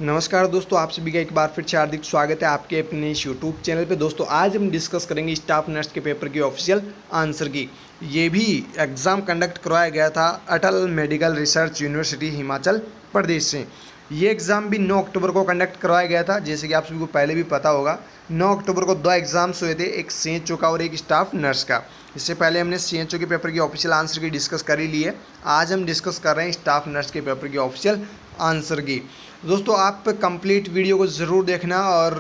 नमस्कार दोस्तों, आप सभी का एक बार फिर से हार्दिक स्वागत है आपके अपने इस यूट्यूब चैनल पे। दोस्तों आज हम डिस्कस करेंगे स्टाफ नर्स के पेपर की ऑफिशियल आंसर की। ये भी एग्ज़ाम कंडक्ट करवाया गया था अटल medical research university Himachal Pradesh से। ये एग्ज़ाम भी 9 अक्टूबर को कंडक्ट करवाया गया था। जैसे कि आप सभी को पहले भी पता होगा, 9 अक्टूबर को 2 एग्ज़ाम्स हुए थे, एक सीएचओ का और एक स्टाफ नर्स का। इससे पहले हमने सीएचओ के पेपर की ऑफिशियल आंसर की डिस्कस कर ही ली है। आज हम डिस्कस कर रहे हैं स्टाफ नर्स के पेपर की ऑफिशियल आंसर की। दोस्तों आप कंप्लीट वीडियो को ज़रूर देखना और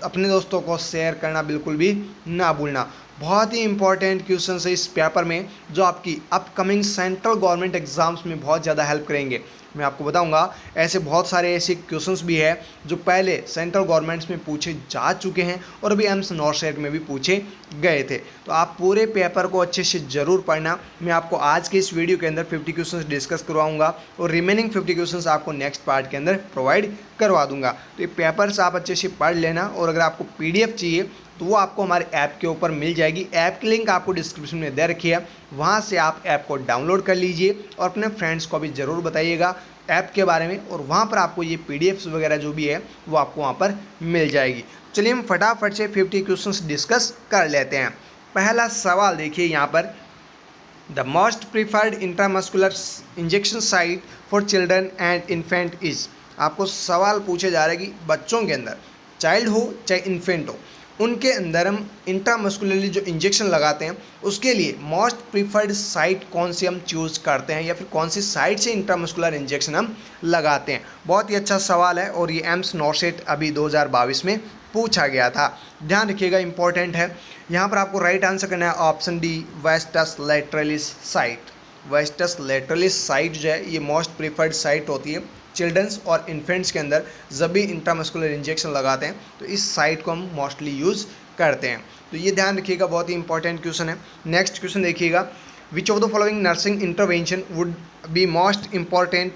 अपने दोस्तों को शेयर करना बिल्कुल भी ना भूलना। बहुत ही इंपॉर्टेंट क्वेश्चन है इस पेपर में, जो आपकी अपकमिंग सेंट्रल गवर्नमेंट एग्जाम्स में बहुत ज़्यादा हेल्प करेंगे। मैं आपको बताऊंगा ऐसे बहुत सारे ऐसे क्वेश्चंस भी है जो पहले सेंट्रल गवर्नमेंट्स में पूछे जा चुके हैं और अभी एम्स नॉर्थ में भी पूछे गए थे। तो आप पूरे पेपर को अच्छे से ज़रूर पढ़ना। मैं आपको आज के इस वीडियो के अंदर 50 क्वेश्चंस डिस्कस करवाऊंगा और रिमेनिंग 50 क्वेश्चंस आपको नेक्स्ट पार्ट के अंदर प्रोवाइड करवा दूंगा। तो ये पेपर्स आप अच्छे से पढ़ लेना और अगर आपको पीडीएफ चाहिए तो वो आपको हमारे ऐप के ऊपर मिल जाएगी। ऐप की लिंक आपको डिस्क्रिप्शन में दे रखी है, वहाँ से आप ऐप को डाउनलोड कर लीजिए और अपने फ्रेंड्स को भी ज़रूर बताइएगा ऐप के बारे में, और वहाँ पर आपको ये पीडीएफ्स वगैरह जो भी है वो आपको वहाँ पर मिल जाएगी। चलिए हम फटाफट से 50 क्वेश्चंस डिस्कस कर लेते हैं। पहला सवाल देखिए यहाँ पर, the most preferred intramuscular injection site for children and infant is. आपको सवाल पूछे जा रहे हैं कि बच्चों के अंदर, चाइल्ड हो चाहे इन्फेंट हो, उनके अंदर हम इंट्रामस्कुलरली जो इंजेक्शन लगाते हैं उसके लिए मोस्ट प्रीफर्ड साइट कौन सी हम चूज़ करते हैं या फिर कौन सी साइट से इंट्रामस्कुलर इंजेक्शन हम लगाते हैं। बहुत ही अच्छा सवाल है और ये एम्स नॉर्थ अभी 2022 में पूछा गया था। ध्यान रखिएगा, इंपॉर्टेंट है। यहाँ पर आपको राइट आंसर करना है option D, wastes लैटरलिस site. Wastes लैटरलिस site जो है ये मोस्ट प्रीफर्ड साइट होती है चिल्ड्रंस और इन्फेंट्स के अंदर। जब भी इंट्रामस्कुलर इंजेक्शन लगाते हैं तो इस साइट को हम मोस्टली यूज़ करते हैं। तो ये ध्यान रखिएगा, बहुत ही इंपॉर्टेंट क्वेश्चन है। नेक्स्ट क्वेश्चन देखिएगा, विच of the following nursing intervention would be most important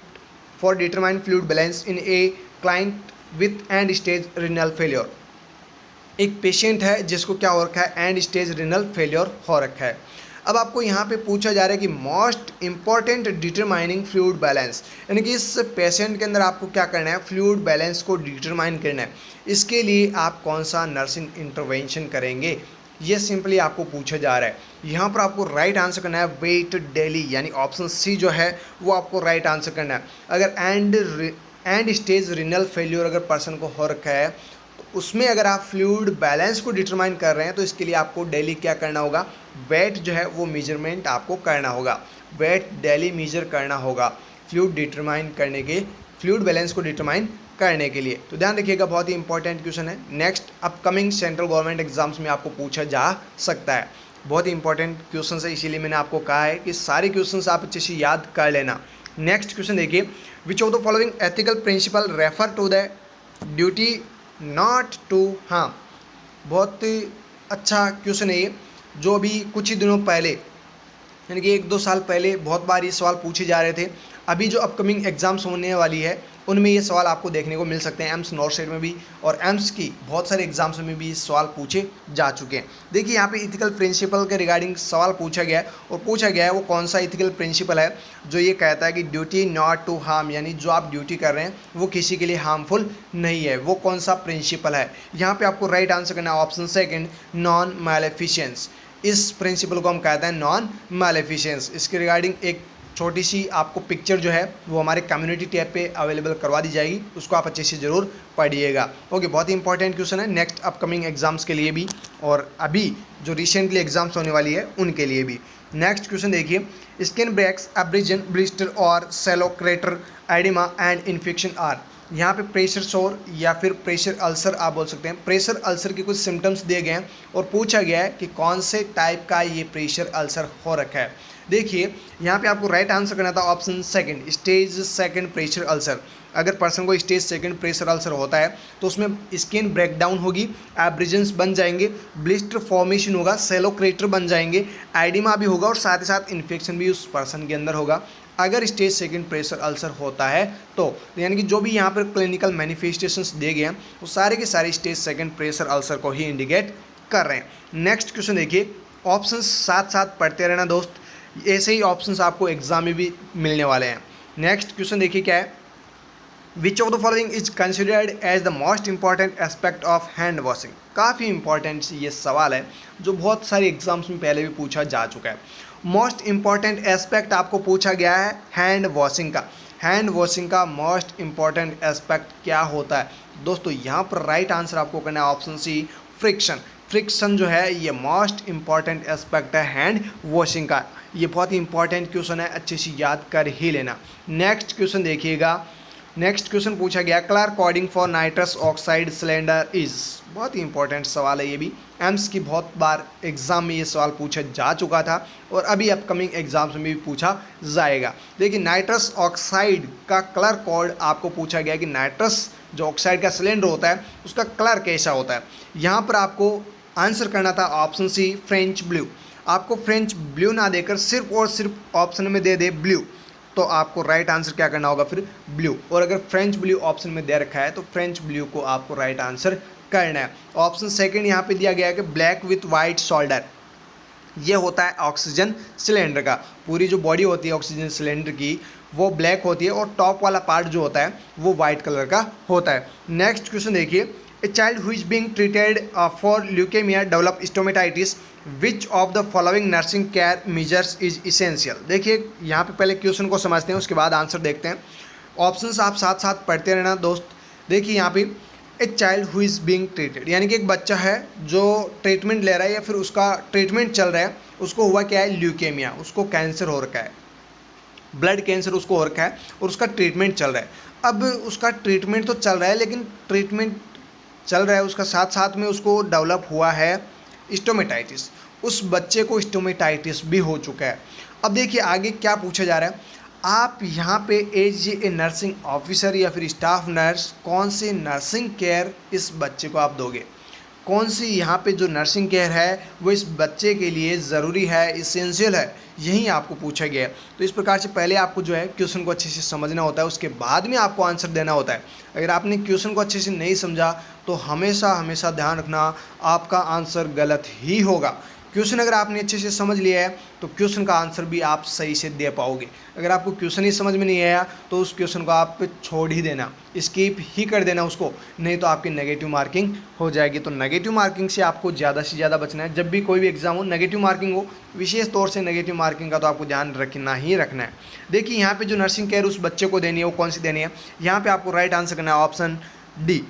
for determine fluid balance in a client with and stage renal failure. एक पेशेंट है जिसको क्या हो रखा है, एंड स्टेज रिनल फेलियर हो रखा है। अब आपको यहाँ पे पूछा जा रहा है कि most important determining fluid balance, यानी कि इस पेशेंट के अंदर आपको क्या करना है, फ्लूइड बैलेंस को डिटरमाइन करना है। इसके लिए आप कौन सा नर्सिंग इंटरवेंशन करेंगे, ये सिंपली आपको पूछा जा रहा है। यहाँ पर आपको राइट आंसर करना है वेट डेली, यानी ऑप्शन सी जो है वो आपको राइट आंसर करना है। अगर एंड स्टेज रिनल फेल्यूर अगर पर्सन को हो रखा है तो उसमें अगर आप फ्लूइड बैलेंस को डिटरमाइन कर रहे हैं तो इसके लिए आपको डेली क्या करना होगा, वेट जो है वो मेजरमेंट आपको करना होगा। वेट डेली मेजर करना होगा फ्लूइड डिटरमाइन करने के, फ्लूइड बैलेंस को डिटरमाइन करने के लिए। तो ध्यान रखिएगा, बहुत ही इंपॉर्टेंट क्वेश्चन है। Next upcoming central government exams में आपको पूछा जा सकता है। बहुत ही इंपॉर्टेंट क्वेश्चन है, इसीलिए मैंने आपको कहा है कि सारे क्वेश्चन आप अच्छे से याद कर लेना। नेक्स्ट क्वेश्चन देखिए, which of the following ethical principle refer to the duty not to harm. बहुत अच्छा क्वेश्चन है ये, जो अभी कुछ ही दिनों पहले, यानी कि 1-2 साल पहले बहुत बार ये सवाल पूछे जा रहे थे। अभी जो अपकमिंग एग्जाम्स होने वाली है उनमें ये सवाल आपको देखने को मिल सकते हैं, एम्स नॉर्थ में भी और एम्स की बहुत सारे एग्जाम्स में भी ये सवाल पूछे जा चुके हैं। देखिए यहाँ पे इथिकल प्रिंसिपल के रिगार्डिंग सवाल पूछा गया है और पूछा गया है वो कौन सा इथिकल प्रिंसिपल है जो ये कहता है कि ड्यूटी नॉट टू हार्म, यानी जो आप ड्यूटी कर रहे हैं वो किसी के लिए हार्मफुल नहीं है। वो कौन सा प्रिंसिपल है, यहाँ पर आपको राइट आंसर करना है ऑप्शन सेकेंड, नॉन मैलेफिशिएंस। इस प्रिंसिपल को हम कहते हैं नॉन मैलेफिशिएंस। इसके रिगार्डिंग एक छोटी सी आपको पिक्चर जो है वो हमारे कम्युनिटी टैब पे अवेलेबल करवा दी जाएगी, उसको आप अच्छे से ज़रूर पढ़िएगा। ओके, बहुत ही इंपॉर्टेंट क्वेश्चन है नेक्स्ट अपकमिंग एग्जाम्स के लिए भी और अभी जो रिसेंटली एग्जाम्स होने वाली है उनके लिए भी। नेक्स्ट क्वेश्चन देखिए, स्किन ब्रेक्स, एब्रिजन, ब्लिस्टर और सेलोक्रेटर एडिमा एंड इन्फेक्शन आर। यहाँ पे प्रेशर सोर या फिर प्रेशर अल्सर आप बोल सकते हैं। प्रेशर अल्सर के कुछ सिम्टम्स दिए गए हैं और पूछा गया है कि कौन से टाइप का ये प्रेशर अल्सर हो रखा है। देखिए यहाँ पे आपको राइट आंसर करना था option second, stage second pressure ulcer. अगर पर्सन को स्टेज सेकंड प्रेशर अल्सर होता है तो उसमें स्किन ब्रेकडाउन होगी, एब्रिजन्स बन जाएंगे, ब्लिस्टर फॉर्मेशन होगा, सेलोक्रेटर बन जाएंगे, एडिमा भी होगा और साथ ही साथ इन्फेक्शन भी उस पर्सन के अंदर होगा अगर स्टेज सेकंड प्रेशर अल्सर होता है तो। यानी कि जो भी यहाँ पर क्लिनिकल मैनिफेस्टेशंस दिए गए हैं वो सारे के सारे स्टेज सेकंड प्रेशर अल्सर को ही इंडिकेट कर रहे हैं। नेक्स्ट क्वेश्चन देखिए, ऑप्शन साथ साथ पढ़ते रहना दोस्त, ऐसे ही ऑप्शंस आपको एग्जाम में भी मिलने वाले हैं। नेक्स्ट क्वेश्चन देखिए क्या है, which of the following is considered as the most important aspect of hand washing. काफ़ी इंपॉर्टेंट ये सवाल है जो बहुत सारे एग्जाम्स में पहले भी पूछा जा चुका है। मोस्ट इंपॉर्टेंट एस्पेक्ट आपको पूछा गया है हैंड वॉशिंग का। हैंड वॉशिंग का मोस्ट इंपॉर्टेंट एस्पेक्ट क्या होता है दोस्तों? यहाँ पर राइट आंसर आपको करना है ऑप्शन सी, फ्रिक्शन। फ्रिक्शन जो है ये मोस्ट इंपॉर्टेंट एस्पेक्ट है हैंड वॉशिंग का। ये बहुत ही इंपॉर्टेंट क्वेश्चन है, अच्छे से याद कर ही लेना। नेक्स्ट क्वेश्चन देखिएगा। नेक्स्ट क्वेश्चन पूछा गया colour coding for nitrous oxide cylinder is. बहुत ही इंपॉर्टेंट सवाल है ये भी, एम्स की बहुत बार एग्जाम में ये सवाल पूछा जा चुका था और अभी अपकमिंग एग्जाम्स में भी पूछा जाएगा। देखिए नाइट्रस ऑक्साइड का कलर कोड आपको पूछा गया कि नाइट्रस जो ऑक्साइड का सिलेंडर होता है उसका कलर कैसा होता है। यहाँ पर आपको आंसर करना था ऑप्शन सी, फ्रेंच ब्लू। आपको फ्रेंच ब्लू ना देकर सिर्फ और सिर्फ ऑप्शन में दे दे ब्लू, तो आपको राइट आंसर क्या करना होगा फिर ब्लू। और अगर फ्रेंच ब्लू ऑप्शन में दे रखा है तो फ्रेंच ब्लू को आपको राइट आंसर करना है। ऑप्शन सेकंड यहाँ पे दिया गया है कि ब्लैक विथ वाइट शोल्डर, ये होता है ऑक्सीजन सिलेंडर का। पूरी जो बॉडी होती है ऑक्सीजन सिलेंडर की वो ब्लैक होती है और टॉप वाला पार्ट जो होता है वो वाइट कलर का होता है। नेक्स्ट क्वेश्चन देखिए, a child who is being treated for leukaemia develop stomatitis, which of the following nursing care measures is essential. देखिए यहाँ पे पहले क्वेश्चन को समझते हैं उसके बाद आंसर देखते हैं। ऑप्शंस आप साथ साथ पढ़ते रहना दोस्त। देखिए यहाँ पे a child who is being treated, यानी कि एक बच्चा है जो ट्रीटमेंट ले रहा है या फिर उसका ट्रीटमेंट चल रहा है, उसको हुआ क्या है ल्यूकेमिया, उसको कैंसर हो रखा है, ब्लड कैंसर उसको हो रखा है और उसका ट्रीटमेंट चल रहा है। अब उसका ट्रीटमेंट तो चल रहा है लेकिन ट्रीटमेंट चल रहा है उसका साथ साथ में उसको डेवलप हुआ है स्टोमेटाइटिस। उस बच्चे को स्टोमेटाइटिस भी हो चुका है। अब देखिए आगे क्या पूछा जा रहा है, आप यहाँ पे एज ए नर्सिंग ऑफिसर या फिर स्टाफ नर्स कौन सी नर्सिंग केयर इस बच्चे को आप दोगे, कौन सी यहाँ पे जो नर्सिंग केयर है वो इस बच्चे के लिए ज़रूरी है, इसेंशियल है, यही आपको पूछा गया है। तो इस प्रकार से पहले आपको जो है क्वेश्चन को अच्छे से समझना होता है, उसके बाद में आपको आंसर देना होता है। अगर आपने क्वेश्चन को अच्छे से नहीं समझा तो हमेशा हमेशा ध्यान रखना आपका आंसर गलत ही होगा। क्वेश्चन अगर आपने अच्छे से समझ लिया है तो क्वेश्चन का आंसर भी आप सही से दे पाओगे। अगर आपको क्वेश्चन ही समझ में नहीं आया तो उस क्वेश्चन को आप छोड़ ही देना, स्किप ही कर देना उसको, नहीं तो आपकी नेगेटिव मार्किंग हो जाएगी। तो नेगेटिव मार्किंग से आपको ज़्यादा से ज़्यादा बचना है। जब भी कोई भी एग्जाम हो नेगेटिव मार्किंग हो, विशेष तौर से नेगेटिव मार्किंग का तो आपको ध्यान रखना ही रखना है। देखिए यहाँ पे जो नर्सिंग केयर उस बच्चे को देनी है वो कौन सी देनी है, यहाँ पे आपको राइट आंसर करना है option D,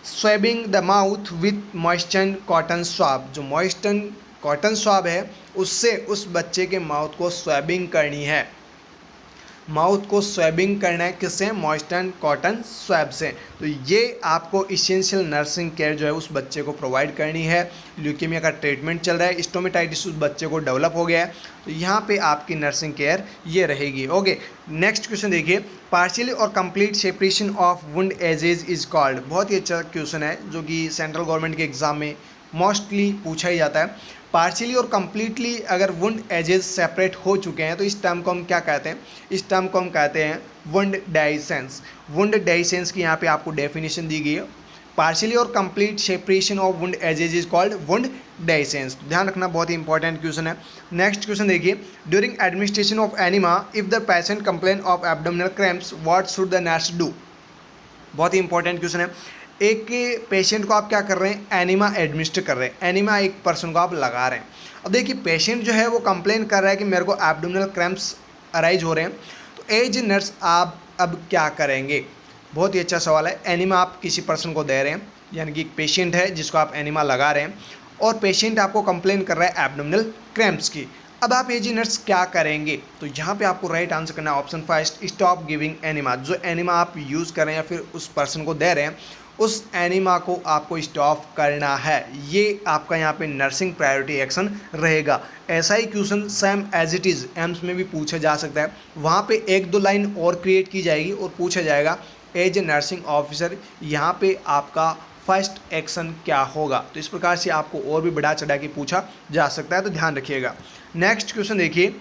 swabbing the mouth with moisture cotton swab. जो मॉइस्चर कॉटन स्वाब है उससे उस बच्चे के माउथ को स्वैबिंग करनी है, माउथ को स्वैबिंग करना है किससे, मॉइस्चर कॉटन स्वैब से। तो ये आपको इसेंशियल नर्सिंग केयर जो है उस बच्चे को प्रोवाइड करनी है। ल्यूकेमिया का ट्रीटमेंट चल रहा है, स्टोमेटाइटिस उस बच्चे को डेवलप हो गया है, तो यहाँ पे आपकी नर्सिंग केयर ये रहेगी। ओके नेक्स्ट क्वेश्चन देखिए, पार्शियली और complete separation of wound edges is called. बहुत ही अच्छा क्वेश्चन है जो कि सेंट्रल गवर्नमेंट के एग्जाम में मोस्टली पूछा ही जाता है। पार्शियली और कम्प्लीटली अगर वुंड एजेस सेपरेट हो चुके हैं तो इस टर्म को हम क्या कहते हैं, इस टर्म को हम कहते हैं वुंड डाइसेंस। वुंड डाइसेंस की यहाँ पे आपको डेफिनेशन दी गई है, पार्शियली और complete separation of wound edges is called wound dehiscence. ध्यान रखना, बहुत ही इंपॉर्टेंट क्वेश्चन है। नेक्स्ट क्वेश्चन देखिए, during administration of enema if the patient complain of abdominal cramps what should the nurse do. बहुत ही इंपॉर्टेंट क्वेश्चन है। एक पेशेंट को आप क्या कर रहे हैं, एनिमा एडमिनिस्टर कर रहे हैं, एनिमा एक पर्सन को आप लगा रहे हैं। अब देखिए पेशेंट जो है वो कंप्लेन कर रहा है कि मेरे को एब्डोमिनल क्रैम्प्स अराइज हो रहे हैं, तो एज नर्स आप अब क्या करेंगे। बहुत ही अच्छा सवाल है। एनिमा आप किसी पर्सन को दे रहे हैं, यानी कि एक पेशेंट है जिसको आप एनिमा लगा रहे हैं और पेशेंट आपको कंप्लेन कर रहा है एब्डोमिनल क्रैम्प्स की। अब आप एजी नर्स क्या करेंगे, तो यहाँ पे आपको राइट आंसर करना है option first, stop giving enema. जो एनिमा आप यूज़ कर रहे हैं या फिर उस पर्सन को दे रहे हैं उस एनिमा को आपको स्टॉप करना है। ये आपका यहाँ पे नर्सिंग प्रायोरिटी एक्शन रहेगा। ऐसा ही question same as it is AIIMS में भी पूछा जा सकता है। वहाँ पे एक दो लाइन और क्रिएट की जाएगी और पूछा जाएगा एज ए नर्सिंग ऑफिसर यहाँ पे आपका फर्स्ट एक्शन क्या होगा। तो इस प्रकार से आपको और भी बढ़ा चढ़ा के पूछा जा सकता है, तो ध्यान रखिएगा। नेक्स्ट क्वेश्चन देखिए,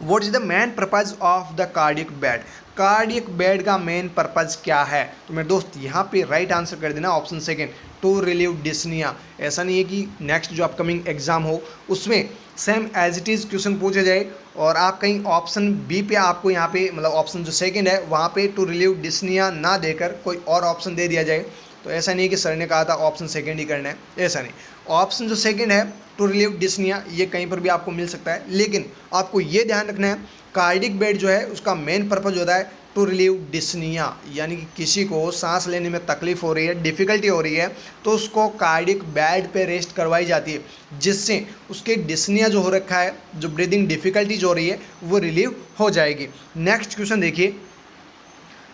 what is the main purpose of the cardiac bed, cardiac bed का मेन पर्पज क्या है। तो मेरे दोस्त यहाँ पे राइट आंसर कर देना option second, to relieve dyspnea. ऐसा नहीं है कि नेक्स्ट जो अपकमिंग एग्जाम हो उसमें same as it is question पूछे जाए और आप कहीं ऑप्शन बी पे आपको यहाँ पे मतलब ऑप्शन जो सेकंड है वहाँ पे टू रिलीव डिस्निया ना देकर कोई और ऑप्शन दे दिया जाए। तो ऐसा नहीं कि सर ने कहा था ऑप्शन सेकंड ही करना है, ऐसा नहीं। ऑप्शन जो सेकंड है टू रिलीव डिस्निया ये कहीं पर भी आपको मिल सकता है, लेकिन आपको ये ध्यान रखना है कार्डिक बेड जो है उसका मेन पर्पज होता है टू रिलीव डिस्निया, यानी कि किसी को सांस लेने में तकलीफ हो रही है, डिफ़िकल्टी हो रही है, तो उसको कार्डिक बेड पे रेस्ट करवाई जाती है, जिससे उसके डिस्निया जो हो रखा है, जो ब्रीदिंग डिफ़िकल्टी जो हो रही है वो रिलीव हो जाएगी। नेक्स्ट क्वेश्चन देखिए,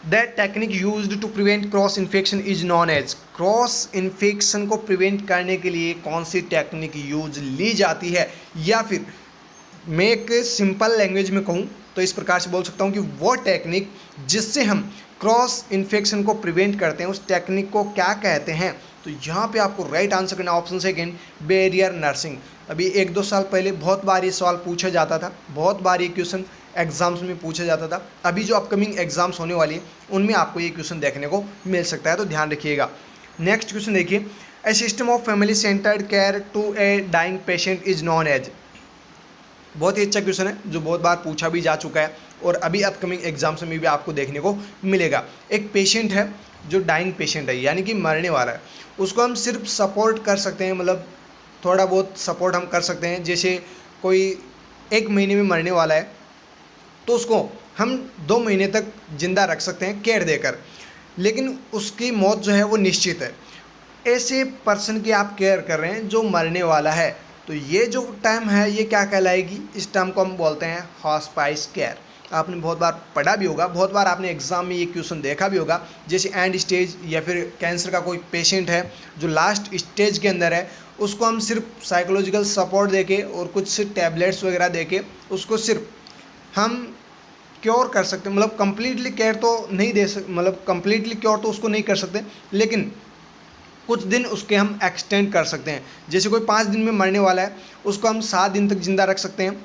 that technique used to prevent cross infection is non as, cross infection को प्रिवेंट करने के लिए कौन सी टेक्निक यूज ली जाती है, या फिर मैं एक सिंपल लैंग्वेज में कहूँ तो इस प्रकार से बोल सकता हूँ कि वो टेक्निक जिससे हम क्रॉस इन्फेक्शन को प्रिवेंट करते हैं उस टेक्निक को क्या कहते हैं। तो यहाँ पे आपको राइट आंसर करना ऑप्शन सेकेंड, बैरियर नर्सिंग। अभी 1-2 साल पहले बहुत बार ये सवाल पूछा जाता था, बहुत बार ये क्वेश्चन एग्जाम्स में पूछा जाता था। अभी जो अपकमिंग एग्जाम्स होने वाली है उनमें आपको ये क्वेश्चन देखने को मिल सकता है, तो ध्यान रखिएगा। नेक्स्ट क्वेश्चन देखिए, a system of family centred care to a dying patient is known as, बहुत ही अच्छा क्वेश्चन है जो बहुत बार पूछा भी जा चुका है और अभी अपकमिंग एग्जाम्स में भी आपको देखने को मिलेगा। एक पेशेंट है जो डाइंग पेशेंट है यानी कि मरने वाला है, उसको हम सिर्फ सपोर्ट कर सकते हैं, मतलब थोड़ा बहुत सपोर्ट हम कर सकते हैं। जैसे कोई 1 महीने में मरने वाला है तो उसको हम 2 महीने तक जिंदा रख सकते हैं केयर देकर, लेकिन उसकी मौत जो है वो निश्चित है। ऐसे पर्सन की आप केयर कर रहे हैं जो मरने वाला है, तो ये जो टर्म है ये क्या कहलाएगी, इस टर्म को हम बोलते हैं हॉस्पाइस केयर। आपने बहुत बार पढ़ा भी होगा, बहुत बार आपने एग्जाम में ये क्वेश्चन देखा भी होगा। जैसे एंड स्टेज या फिर कैंसर का कोई पेशेंट है जो लास्ट स्टेज के अंदर है, उसको हम सिर्फ साइकोलॉजिकल सपोर्ट देके और कुछ टैबलेट्स वगैरह देके उसको सिर्फ हम क्योर कर सकते हैं, मतलब कंप्लीटली केयर तो नहीं दे सकते, मतलब कंप्लीटली क्योर तो उसको नहीं कर सकते, लेकिन कुछ दिन उसके हम एक्सटेंड कर सकते हैं। जैसे कोई 5 दिन में मरने वाला है उसको हम 7 दिन तक जिंदा रख सकते हैं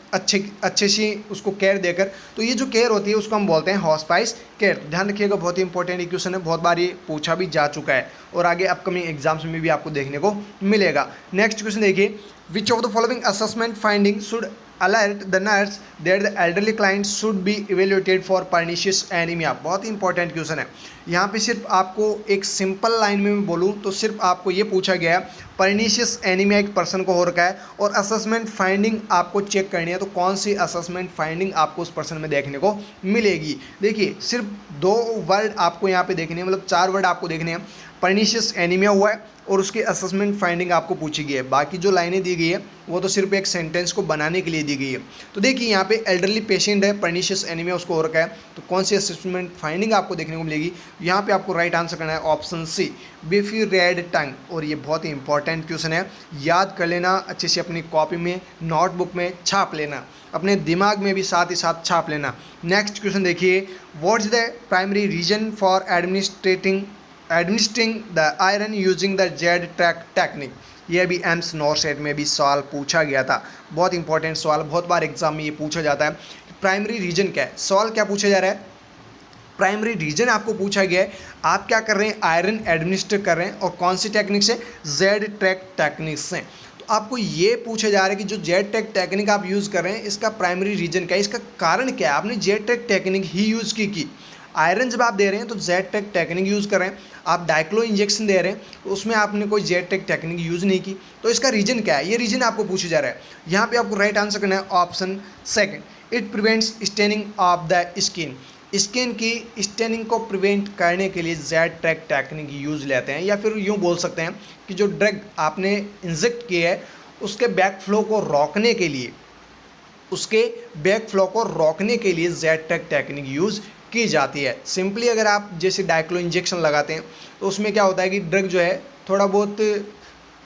अच्छे से उसको केयर देकर। तो ये जो केयर होती है उसको हम बोलते हैं हॉस्पाइस केयर। ध्यान रखिएगा, बहुत ही इंपॉर्टेंट क्वेश्चन है, बहुत बार ये पूछा भी जा चुका है और आगे अपकमिंग एग्जाम्स में भी आपको देखने को मिलेगा। नेक्स्ट क्वेश्चन देखिए, which of the following assessment finding should alert the nurse that the elderly client should be evaluated for pernicious anemia। बहुत ही इंपॉर्टेंट क्वेश्चन है। यहाँ पे सिर्फ आपको एक सिंपल लाइन में मैं बोलूँ तो सिर्फ आपको ये पूछा गया है पर्नीशियस एनीमिया एक पर्सन को हो रखा है और असेसमेंट फाइंडिंग आपको चेक करनी है, तो कौन सी असेसमेंट फाइंडिंग आपको उस पर्सन में देखने को मिलेगी। देखिए सिर्फ 2 वर्ड आपको यहाँ पे देखने हैं, मतलब 4 वर्ड आपको देखने हैं। पर्नीशियस एनीमिया हुआ है और उसकी असेसमेंट फाइंडिंग आपको पूछी गई है, बाकी जो लाइनें दी गई है वो तो सिर्फ एक सेंटेंस को बनाने के लिए दी गई है। तो देखिए यहाँ पे एल्डरली पेशेंट है, पर्नीशियस एनीमिया उसको हो रखा है, तो कौन सी असेसमेंट फाइंडिंग आपको देखने को मिलेगी। यहाँ पे आपको राइट आंसर करना है ऑप्शन सी, बिफी रेड टंग। और ये बहुत ही इंपॉर्टेंट क्वेश्चन है, याद कर लेना अच्छे से, अपनी कॉपी में नोटबुक में छाप लेना, अपने दिमाग में भी साथ ही साथ छाप लेना। नेक्स्ट क्वेश्चन देखिए, what is the primary reason for administering the iron using the Z track technique. ये भी एम्स नॉर्सेट में भी सवाल पूछा गया था, बहुत इंपॉर्टेंट सवाल, बहुत बार एग्जाम में ये पूछा जाता है। प्राइमरी रीजन क्या है, सवाल क्या पूछा जा रहा है, प्राइमरी रीजन आपको पूछा गया है, आप क्या कर रहे हैं, आयरन एडमिनिस्टर कर रहे हैं और कौन सी टेक्निक से, जेड ट्रैक टेक्निक से। तो आपको ये पूछा जा रहा है कि जो जेड ट्रैक टेक्निक आप यूज़ कर रहे हैं इसका प्राइमरी रीजन क्या है, इसका कारण क्या है, आपने जेड ट्रैक टेक्निक ही यूज़ की। आयरन जब आप दे रहे हैं तो जेड ट्रैक टेक्निक यूज़ कर रहे हैं, आप डाइक्लो इंजेक्शन दे रहे हैं तो उसमें आपने कोई जेड ट्रैक टेक्निक यूज़ नहीं की, तो इसका रीजन क्या है, ये रीजन आपको पूछा जा रहा है। यहाँ पे आपको राइट आंसर करना है option second, it prevents staining of the skin. Skin की स्टेनिंग को प्रिवेंट करने के लिए जेड ट्रैक टेक्निक यूज़ लेते हैं, या फिर यूँ बोल सकते हैं कि जो ड्रग आपने इंजेक्ट किया है उसके बैक फ्लो को रोकने के लिए, जेड ट्रैक टेक्निक यूज़ की जाती है। सिंपली अगर आप जैसे डाइक्लो इंजेक्शन लगाते हैं तो उसमें क्या होता है कि ड्रग जो है थोड़ा बहुत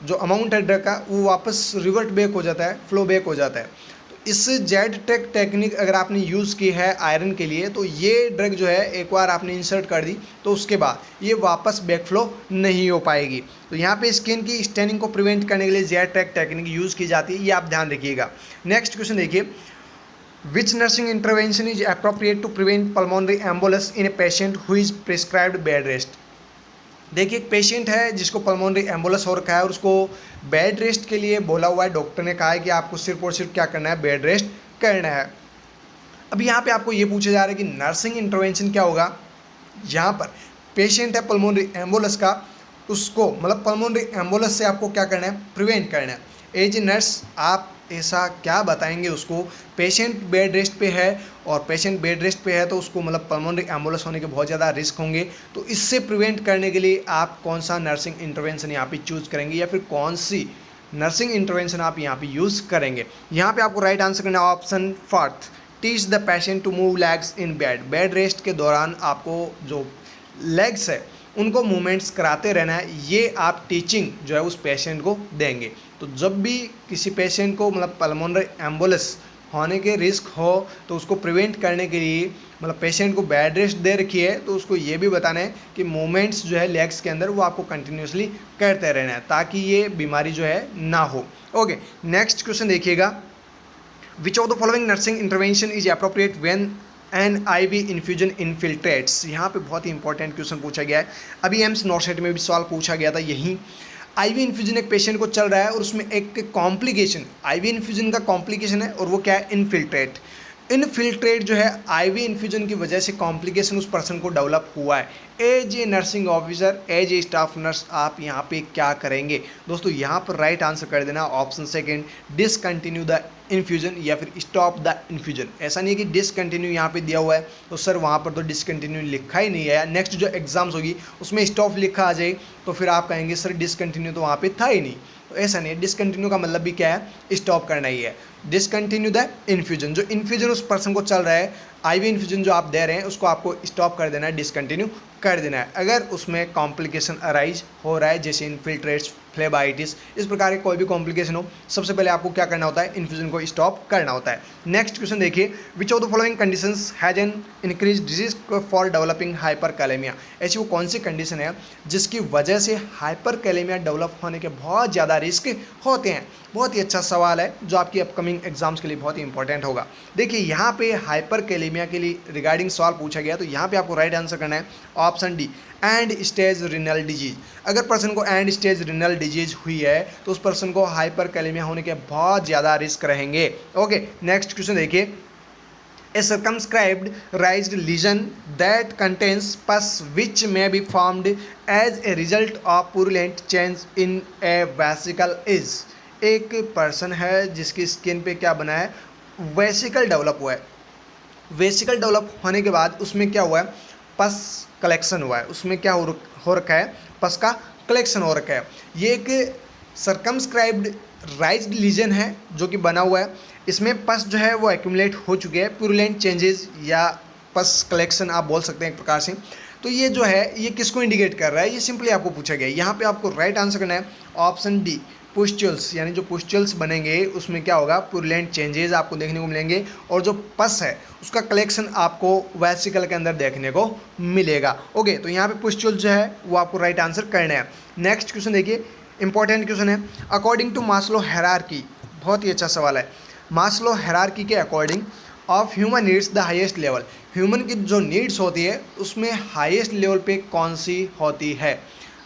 जो अमाउंट है ड्रग का वो वापस रिवर्ट बैक हो जाता है, फ्लो बैक हो जाता है। तो इस जेड ट्रैक टेक्निक अगर आपने यूज़ की है आयरन के लिए तो ये ड्रग जो है एक बार आपने इंसर्ट कर दी तो उसके बाद ये वापस बैक फ्लो नहीं हो पाएगी। तो यहाँ पे स्किन की स्टेनिंग को प्रिवेंट करने के लिए जेड ट्रैक टेक्निक यूज़ की जाती है, ये आप ध्यान रखिएगा। नेक्स्ट क्वेश्चन देखिए, which nursing intervention is appropriate to prevent pulmonary embolus in a patient who is prescribed bed rest. देखिए एक पेशेंट है जिसको पल्मोनरी एम्बोलस हो रखा है और उसको बेड रेस्ट के लिए बोला हुआ है, डॉक्टर ने कहा है कि आपको सिर्फ और सिर्फ क्या करना है, बेड रेस्ट करना है। अब यहाँ पे आपको ये पूछा जा रहा है कि नर्सिंग इंटरवेंशन क्या होगा। यहाँ पर पेशेंट है पल्मोनरी एम्बोलस का, उसको मतलब पल्मोनरी एम्बोलस से आपको क्या करना है, प्रिवेंट करना है। एज ए नर्स आप ऐसा क्या बताएंगे उसको, पेशेंट बेड रेस्ट पे है और पेशेंट बेड रेस्ट पे है तो उसको मतलब पल्मोनरी एम्बोलस होने के बहुत ज़्यादा रिस्क होंगे, तो इससे प्रिवेंट करने के लिए आप कौन सा नर्सिंग इंटरवेंशन यहाँ पे चूज़ करेंगे या फिर कौन सी नर्सिंग इंटरवेंशन आप यहाँ पे यूज़ करेंगे। यहाँ पे आपको राइट आंसर करना है option fourth, teach the patient to move legs in bed. Bed rest के दौरान आपको जो लेग्स है उनको मूवमेंट्स कराते रहना है, ये आप टीचिंग जो है उस पेशेंट को देंगे। तो जब भी किसी पेशेंट को मतलब पल्मोनरी एम्बोलस होने के रिस्क हो तो उसको प्रिवेंट करने के लिए मतलब पेशेंट को बेड रेस्ट दे रखी है तो उसको ये भी बताना है कि मूवमेंट्स जो है लेग्स के अंदर वो आपको कंटिन्यूसली करते रहना है ताकि ये बीमारी जो है ना हो। ओके, नेक्स्ट क्वेश्चन देखिएगा, विच of the following nursing intervention is appropriate when an IV infusion infiltrates. यहाँ पे बहुत ही इंपॉर्टेंट क्वेश्चन पूछा गया है, अभी एम्स नॉर्सेट में भी सवाल पूछा गया था यही। IV इन्फ्यूजन एक पेशेंट को चल रहा है और उसमें एक कॉम्प्लिकेशन, IV इन्फ्यूजन का कॉम्प्लिकेशन है और वो क्या है, इनफिल्ट्रेट। इनफिल्ट्रेट जो है IV इन्फ्यूजन की वजह से कॉम्प्लिकेशन उस पर्सन को डेवलप हुआ है। As a nursing officer, as a staff nurse आप यहाँ पे क्या करेंगे दोस्तों, यहाँ पर राइट आंसर कर देना option second, discontinue the infusion या फिर स्टॉप द इन्फ्यूजन। ऐसा नहीं है कि डिसकंटिन्यू यहाँ पे दिया हुआ है तो सर वहाँ पर तो डिसकंटिन्यू लिखा ही नहीं है, नेक्स्ट जो एग्जाम्स होगी उसमें स्टॉप लिखा आ जाए तो फिर आप कहेंगे सर डिसकंटिन्यू तो वहाँ पे था ही नहीं। तो ऐसा नहीं है, डिसकंटिन्यू का मतलब भी क्या है, स्टॉप करना ही है। डिसकंटिन्यू द इन्फ्यूजन, जो इन्फ्यूजन उस पर्सन को चल रहा है, IV इन्फ्यूजन जो आप दे रहे हैं उसको आपको स्टॉप कर देना है, डिसकंटिन्यू कर देना है। अगर उसमें कॉम्प्लिकेशन अराइज हो रहा है जैसे इन्फिल्ट्रेट्स, फ्लेबाइटिस, इस प्रकार के कोई भी कॉम्प्लिकेशन हो, सबसे पहले आपको क्या करना होता है, इन्फ्यूजन को स्टॉप करना होता है। नेक्स्ट क्वेश्चन देखिए, which of the following conditions has an increase risk for developing hyperkalaemia. ऐसी वो कौन सी कंडीशन है जिसकी वजह से हाइपरकैलेमिया डेवलप होने के बहुत ज़्यादा रिस्क होते हैं। बहुत ही अच्छा सवाल है जो आपकी अपकमिंग एग्जाम्स के लिए बहुत ही इंपॉर्टेंट होगा। देखिए यहाँ पे हाइपरकैलेमिया के लिए रिगार्डिंग सवाल पूछा गया तो यहाँ पे आपको राइट आंसर करना है option D, and stage renal disease. अगर पर्सन को एंड स्टेज रिनल डिजीज हुई है तो उस पर्सन को हाइपरकैलेमिया होने के बहुत ज़्यादा रिस्क रहेंगे। ओके, नेक्स्ट क्वेश्चन देखिए, a circumscribed raised lesion that contains pus which may be formed as a result of purulent change in a vesicle is। एक पर्सन है जिसकी स्किन पे क्या बना है, वेसिकल डेवलप हुआ है। वेसिकल डेवलप होने के बाद उसमें क्या हुआ है, पस कलेक्शन हुआ है, उसमें क्या हो रखा है, पस का कलेक्शन हो रखा है। ये एक सर्कमस्क्राइब्ड राइज्ड लीजन है जो कि बना हुआ है, इसमें पस जो है वो एक्यूमुलेट हो चुके हैं, प्यूरुलेंट चेंजेस या पस कलेक्शन आप बोल सकते हैं एक प्रकार से। तो ये जो है ये किसको इंडिकेट कर रहा है, ये सिंपली आपको पूछा गया है। यहाँ पे आपको राइट आंसर करना है ऑप्शन डी, पुस्चुल्स, यानी जो पुस्चुल्स बनेंगे उसमें क्या होगा, प्यूरुलेंट चेंजेस आपको देखने को मिलेंगे और जो पस है उसका कलेक्शन आपको वेसिकल के अंदर देखने को मिलेगा। ओके, तो यहाँ पे पुस्चुल्स जो है वो आपको राइट आंसर करना है। नेक्स्ट क्वेश्चन देखिए, इंपॉर्टेंट क्वेश्चन है, अकॉर्डिंग टू मास्लो हायरार्की, बहुत ही अच्छा सवाल है। मास्लो हायरार्की के according of human needs the highest level, human की जो नीड्स होती है उसमें हाईएस्ट लेवल पे कौन सी होती है।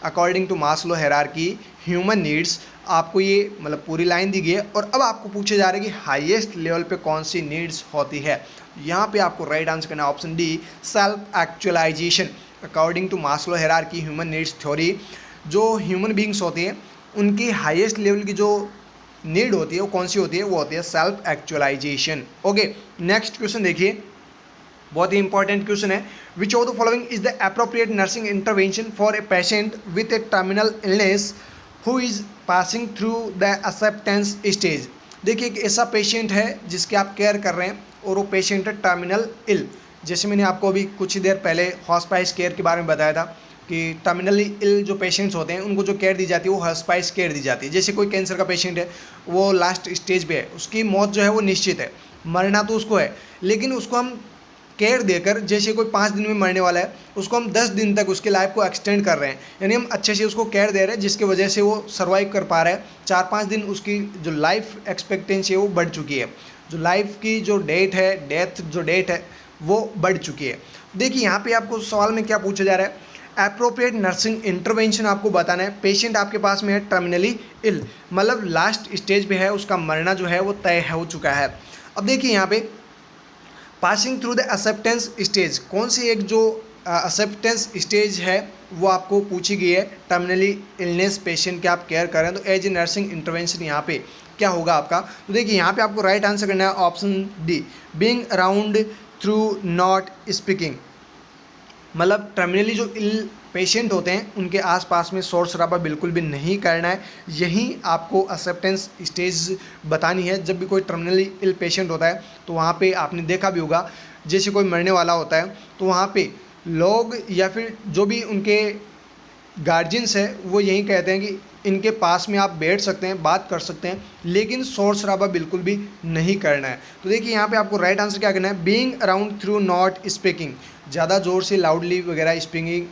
According to Maslow hierarchy human needs, आपको ये मतलब पूरी लाइन दी गई है और अब आपको पूछे जा रहे हैं कि हाईएस्ट लेवल पे कौन सी नीड्स होती है। यहाँ पे आपको राइट आंसर करना है option D, self actualization. According to Maslow hierarchy human needs theory, जो ह्यूमन बींग्स होती हैं उनकी हाईएस्ट लेवल की जो नीड होती है वो कौन सी होती है, वो होती है self actualization. Okay, next question देखिए, बहुत ही इंपॉर्टेंट क्वेश्चन है, which of the following is the appropriate nursing intervention for a patient with a terminal illness who is passing through the acceptance stage. देखिए एक ऐसा पेशेंट है जिसकी आप केयर कर रहे हैं और वो पेशेंट है टर्मिनल इल। जैसे मैंने आपको अभी कुछ ही देर पहले हॉस्पाइस केयर के बारे में बताया था कि टर्मिनली इल जो पेशेंट्स होते हैं उनको जो केयर दी जाती है वो हॉस्पाइस केयर दी जाती है। जैसे कोई कैंसर का पेशेंट है, वो लास्ट स्टेज पे है, उसकी मौत जो है वो निश्चित है, मरना तो उसको है, लेकिन उसको हम केयर देकर, जैसे कोई 5 दिन में मरने वाला है उसको हम 10 दिन तक उसकी लाइफ को एक्सटेंड कर रहे हैं, यानी हम अच्छे से उसको केयर दे रहे हैं जिसकी वजह से वो सर्वाइव कर पा रहा है। 4-5 दिन उसकी जो लाइफ एक्सपेक्टेंसी है वो बढ़ चुकी है। जो लाइफ की जो डेट है, डेथ जो डेट है वो बढ़ चुकी है। देखिए यहाँ पे आपको सवाल में क्या पूछा जा रहा है, अप्रोप्रिएट नर्सिंग इंटरवेंशन आपको बताना है। पेशेंट आपके पास में है टर्मिनली इल, मतलब लास्ट स्टेज पे है, उसका मरना जो है वो तय हो चुका है। अब देखिए यहाँ पे passing through the acceptance stage, कौन सी एक जो एक्सेप्टेंस स्टेज है वो आपको पूछी गई है। टर्मिनली इलनेस पेशेंट के आप केयर करें तो एज ए नर्सिंग इंटरवेंशन यहाँ पे क्या होगा आपका। तो देखिए यहाँ पे आपको राइट आंसर करना है option D, being around through not speaking, मतलब टर्मिनली जो इल पेशेंट होते हैं उनके आसपास में शोर शराबा बिल्कुल भी नहीं करना है। यही आपको एक्सेप्टेंस स्टेज बतानी है। जब भी कोई टर्मिनली इल पेशेंट होता है तो वहाँ पे आपने देखा भी होगा, जैसे कोई मरने वाला होता है तो वहाँ पे लोग या फिर जो भी उनके गार्जियंस है वो यही कहते हैं कि इनके पास में आप बैठ सकते हैं, बात कर सकते हैं, लेकिन शोर शराबा बिल्कुल भी नहीं करना है। तो देखिए यहाँ पे आपको राइट आंसर क्या करना है, being around through not speaking, ज़्यादा ज़ोर से लाउडली वगैरह स्पीकिंग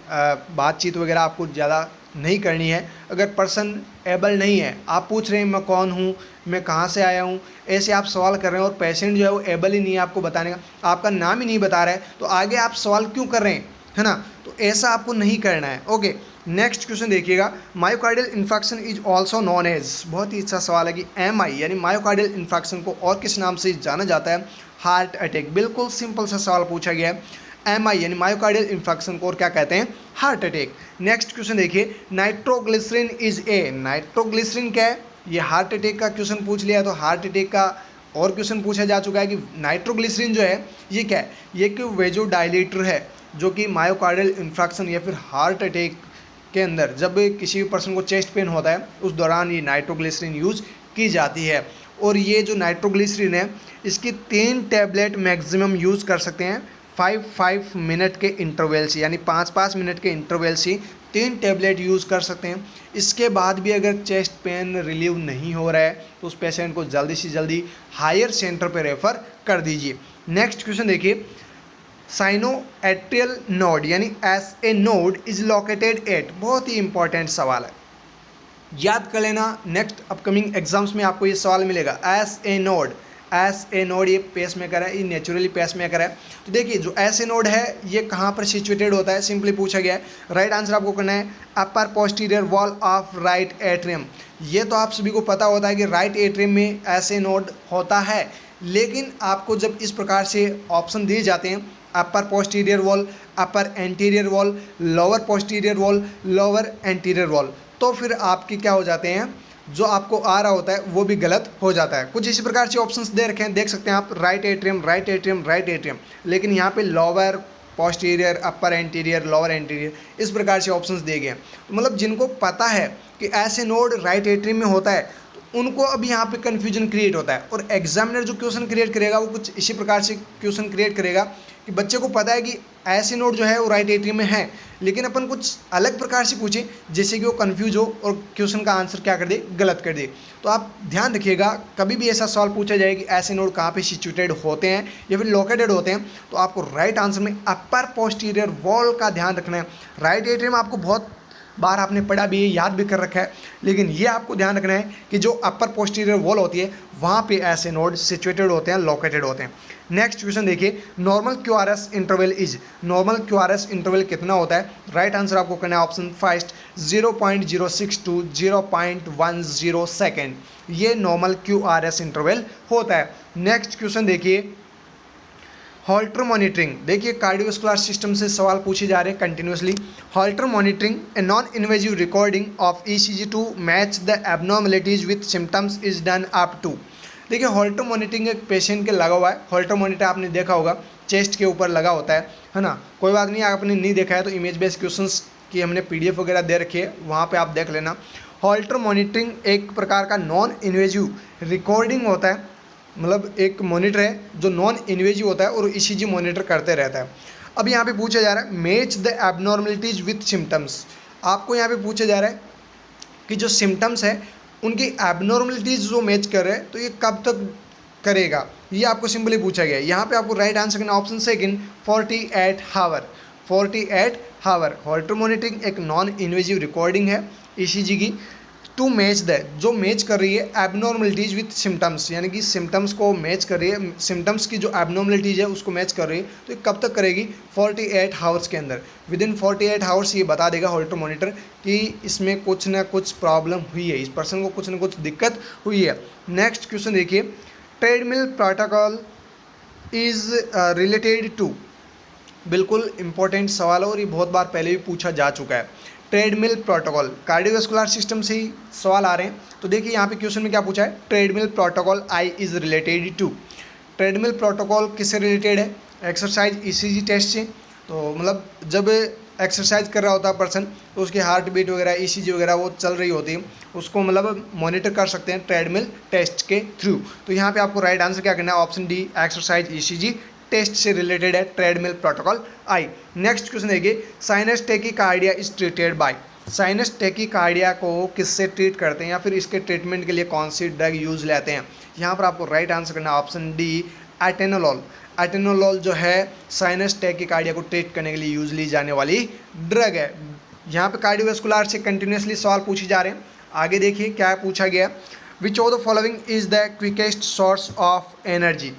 बातचीत वगैरह आपको ज़्यादा नहीं करनी है। अगर पर्सन एबल नहीं है, आप पूछ रहे हैं मैं कौन हूँ, मैं कहाँ से आया हूँ, ऐसे आप सवाल कर रहे हैं और पेशेंट जो है वो एबल ही नहीं है आपको बताने का, आपका नाम ही नहीं बता रहा है, तो आगे आप सवाल क्यों कर रहे हैं, है ना। तो ऐसा आपको नहीं करना है। ओके, नेक्स्ट क्वेश्चन देखिएगा, myocardial infection is also known as, बहुत ही अच्छा सवाल है कि MI यानी मायोकार्डियल इन्फेक्शन को और किस नाम से जाना जाता है, हार्ट अटैक। बिल्कुल सिंपल सा सवाल पूछा गया है, MI यानी मायोकार्डियल इन्फेक्शन को और क्या कहते हैं, हार्ट अटैक। नेक्स्ट क्वेश्चन देखिए, नाइट्रोग्लिसरीन इज ए, नाइट्रोग्लिसरीन क्या है, ये हार्ट अटैक का क्वेश्चन पूछ लिया है। तो हार्ट अटैक का और क्वेश्चन पूछा जा चुका है कि नाइट्रोग्लिसरीन जो है ये क्या है, ये कि वेजोडाइलेटर है जो कि मायोकार्डियल इन्फेक्शन या फिर हार्ट अटैक के अंदर जब किसी भी पर्सन को चेस्ट पेन होता है उस दौरान ये नाइट्रोग्लिसरीन यूज़ की जाती है। और ये जो नाइट्रोग्लिसरीन है इसकी 3 टैबलेट मैक्सिमम यूज़ कर सकते हैं 5-5 मिनट के इंटरवल से, यानी 5-5 मिनट के इंटरवल से 3 टैबलेट यूज़ कर सकते हैं। इसके बाद भी अगर चेस्ट पेन रिलीव नहीं हो रहा है तो उस पेशेंट को जल्दी से जल्दी हायर सेंटर पर रेफ़र कर दीजिए। नेक्स्ट क्वेश्चन देखिए, साइनोएट्रियल नोड यानी SA node is located at, बहुत ही इंपॉर्टेंट सवाल है, याद कर लेना, नेक्स्ट अपकमिंग एग्जाम्स में आपको ये सवाल मिलेगा। SA नोड ये पेस मेकर है, ये नेचुरली पेस मेकर है। तो देखिए जो SA नोड है ये कहाँ पर सिचुएटेड होता है, सिंपली पूछा गया है। राइट आंसर आपको करना है upper posterior wall of right atrium. ये तो आप सभी को पता होता है कि राइट एट्रियम में SA नोड होता है, लेकिन आपको जब इस प्रकार से ऑप्शन दिए जाते हैं, upper posterior wall, upper anterior wall, lower posterior wall, lower anterior wall, तो फिर आपके क्या हो जाते हैं, जो आपको आ रहा होता है वो भी गलत हो जाता है। कुछ इसी प्रकार से ऑप्शंस दे रखे हैं, देख सकते हैं आप, right atrium, right atrium, right atrium, लेकिन यहाँ पे लोअर पोस्टीरियर, अपर एंटीरियर, लोअर एंटीरियर, इस प्रकार से ऑप्शंस दिए गए हैं। तो मतलब जिनको पता है कि ऐसे नोड राइट एट्रियम में होता है तो उनको अभी यहाँ पे कन्फ्यूजन क्रिएट होता है। और एग्जामिनर जो क्वेश्चन क्रिएट करेगा वो कुछ इसी प्रकार से क्वेश्चन क्रिएट करेगा कि बच्चे को पता है कि ऐसे नोड जो है वो राइट एट्रियम में है, लेकिन अपन कुछ अलग प्रकार से पूछे जिससे कि वो कंफ्यूज हो और क्वेश्चन का आंसर क्या कर दे, गलत कर दे। तो आप ध्यान रखिएगा, कभी भी ऐसा सवाल पूछा जाए कि ऐसे नोड कहाँ पे सिचुएटेड होते हैं या फिर लोकेटेड होते हैं, तो आपको राइट आंसर में अपर पोस्टीरियर वॉल का ध्यान रखना है। राइट एट्रियम आपको बहुत बार आपने पढ़ा भी है, याद भी कर रखा है, लेकिन ये आपको ध्यान रखना है कि जो अपर पोस्टीरियर वॉल होती है वहाँ पे ऐसे नोड सिचुएटेड होते हैं, लोकेटेड होते हैं। नेक्स्ट क्वेश्चन देखिए, normal QRS interval is, normal QRS interval कितना होता है। राइट आंसर आपको करना है ऑप्शन फर्स्ट 0.06 to 0.10 सेकेंड, ये नॉर्मल QRS इंटरवल होता है। नेक्स्ट क्वेश्चन देखिए, हॉल्टर मॉनिटरिंग, देखिए कार्डियोवास्कुलर सिस्टम से सवाल पूछे जा रहे हैं continuously. Holter monitoring a non invasive recording of ECG to match the abnormalities with symptoms is done up to. देखिए हॉल्टर मॉनिटरिंग एक पेशेंट के लगा हुआ है। हॉल्टर मॉनिटर आपने देखा होगा चेस्ट के ऊपर लगा होता है ना। कोई बात नहीं, आपने नहीं देखा है तो इमेज बेस्ड क्वेश्चंस की हमने PDF वगैरह दे रखी है, वहाँ पे आप देख लेना। हॉल्टर मॉनिटरिंग एक प्रकार का नॉन इन्वेजिव रिकॉर्डिंग होता है, मतलब एक मॉनिटर है जो नॉन इन्वेजिव होता है और ECG मॉनिटर करते रहता है। अब यहाँ पे पूछा जा रहा है match the abnormalities with symptoms, आपको यहाँ पे पूछा जा रहा है कि जो सिम्टम्स है उनकी एबनॉर्मलिटीज जो मैच कर रहे हैं तो ये कब तक करेगा, ये आपको सिंपली पूछा गया है। यहाँ पे आपको राइट आंसर करना option second 48 hour, 48 hour. Holter monitoring एक नॉन इन्वेजिव रिकॉर्डिंग है ECG की, टू मैच द, जो मैच कर रही है एबनॉर्मलिटीज़ विथ सिम्टम्स, यानी कि सिम्टम्स को मैच कर रही है, सिम्टम्स की जो एबनॉर्मलिटीज़ है उसको मैच कर रही है। तो ये कब तक करेगी? 48 आवर्स के अंदर। विद इन 48 आवर्स ये बता देगा हॉल्टर मॉनिटर कि इसमें कुछ ना कुछ प्रॉब्लम हुई है, इस पर्सन को कुछ ना कुछ दिक्कत हुई है। नेक्स्ट क्वेश्चन देखिए, treadmill protocol is related to, बिल्कुल इंपॉर्टेंट सवाल है और ये बहुत बार पहले भी पूछा जा चुका है। ट्रेडमिल प्रोटोकॉल, कार्डियोवैस्कुलर सिस्टम से ही सवाल आ रहे हैं। तो देखिए यहाँ पे क्वेश्चन में क्या पूछा है, treadmill protocol I is related to. Treadmill protocol किससे रिलेटेड है? एक्सरसाइज ईसीजी टेस्ट से। तो मतलब जब एक्सरसाइज कर रहा होता है पर्सन तो उसकी हार्ट बीट वगैरह ईसीजी वगैरह वो चल रही होती है, उसको मतलब मॉनिटर कर सकते हैं ट्रेडमिल टेस्ट के थ्रू। तो यहाँ पे आपको राइट आंसर क्या करना है? Option D, exercise ECG test से रिलेटेड है treadmill protocol I. Next question देखिए, sinus tachycardia is treated by. Sinus tachycardia को किससे ट्रीट करते हैं या फिर इसके ट्रीटमेंट के लिए कौन सी ड्रग यूज लेते हैं? यहाँ पर आपको राइट आंसर करना है ऑप्शन डी, एटेनोलॉल। एटेनोलॉल जो है साइनस टैकीकार्डिया को ट्रीट करने के लिए यूज ली जाने वाली ड्रग है। यहाँ पे कार्डियोवैस्कुलर से कंटिन्यूसली सवाल पूछे जा रहे हैं। आगे देखिए क्या पूछा गया, विच of the following is the quickest source of energy.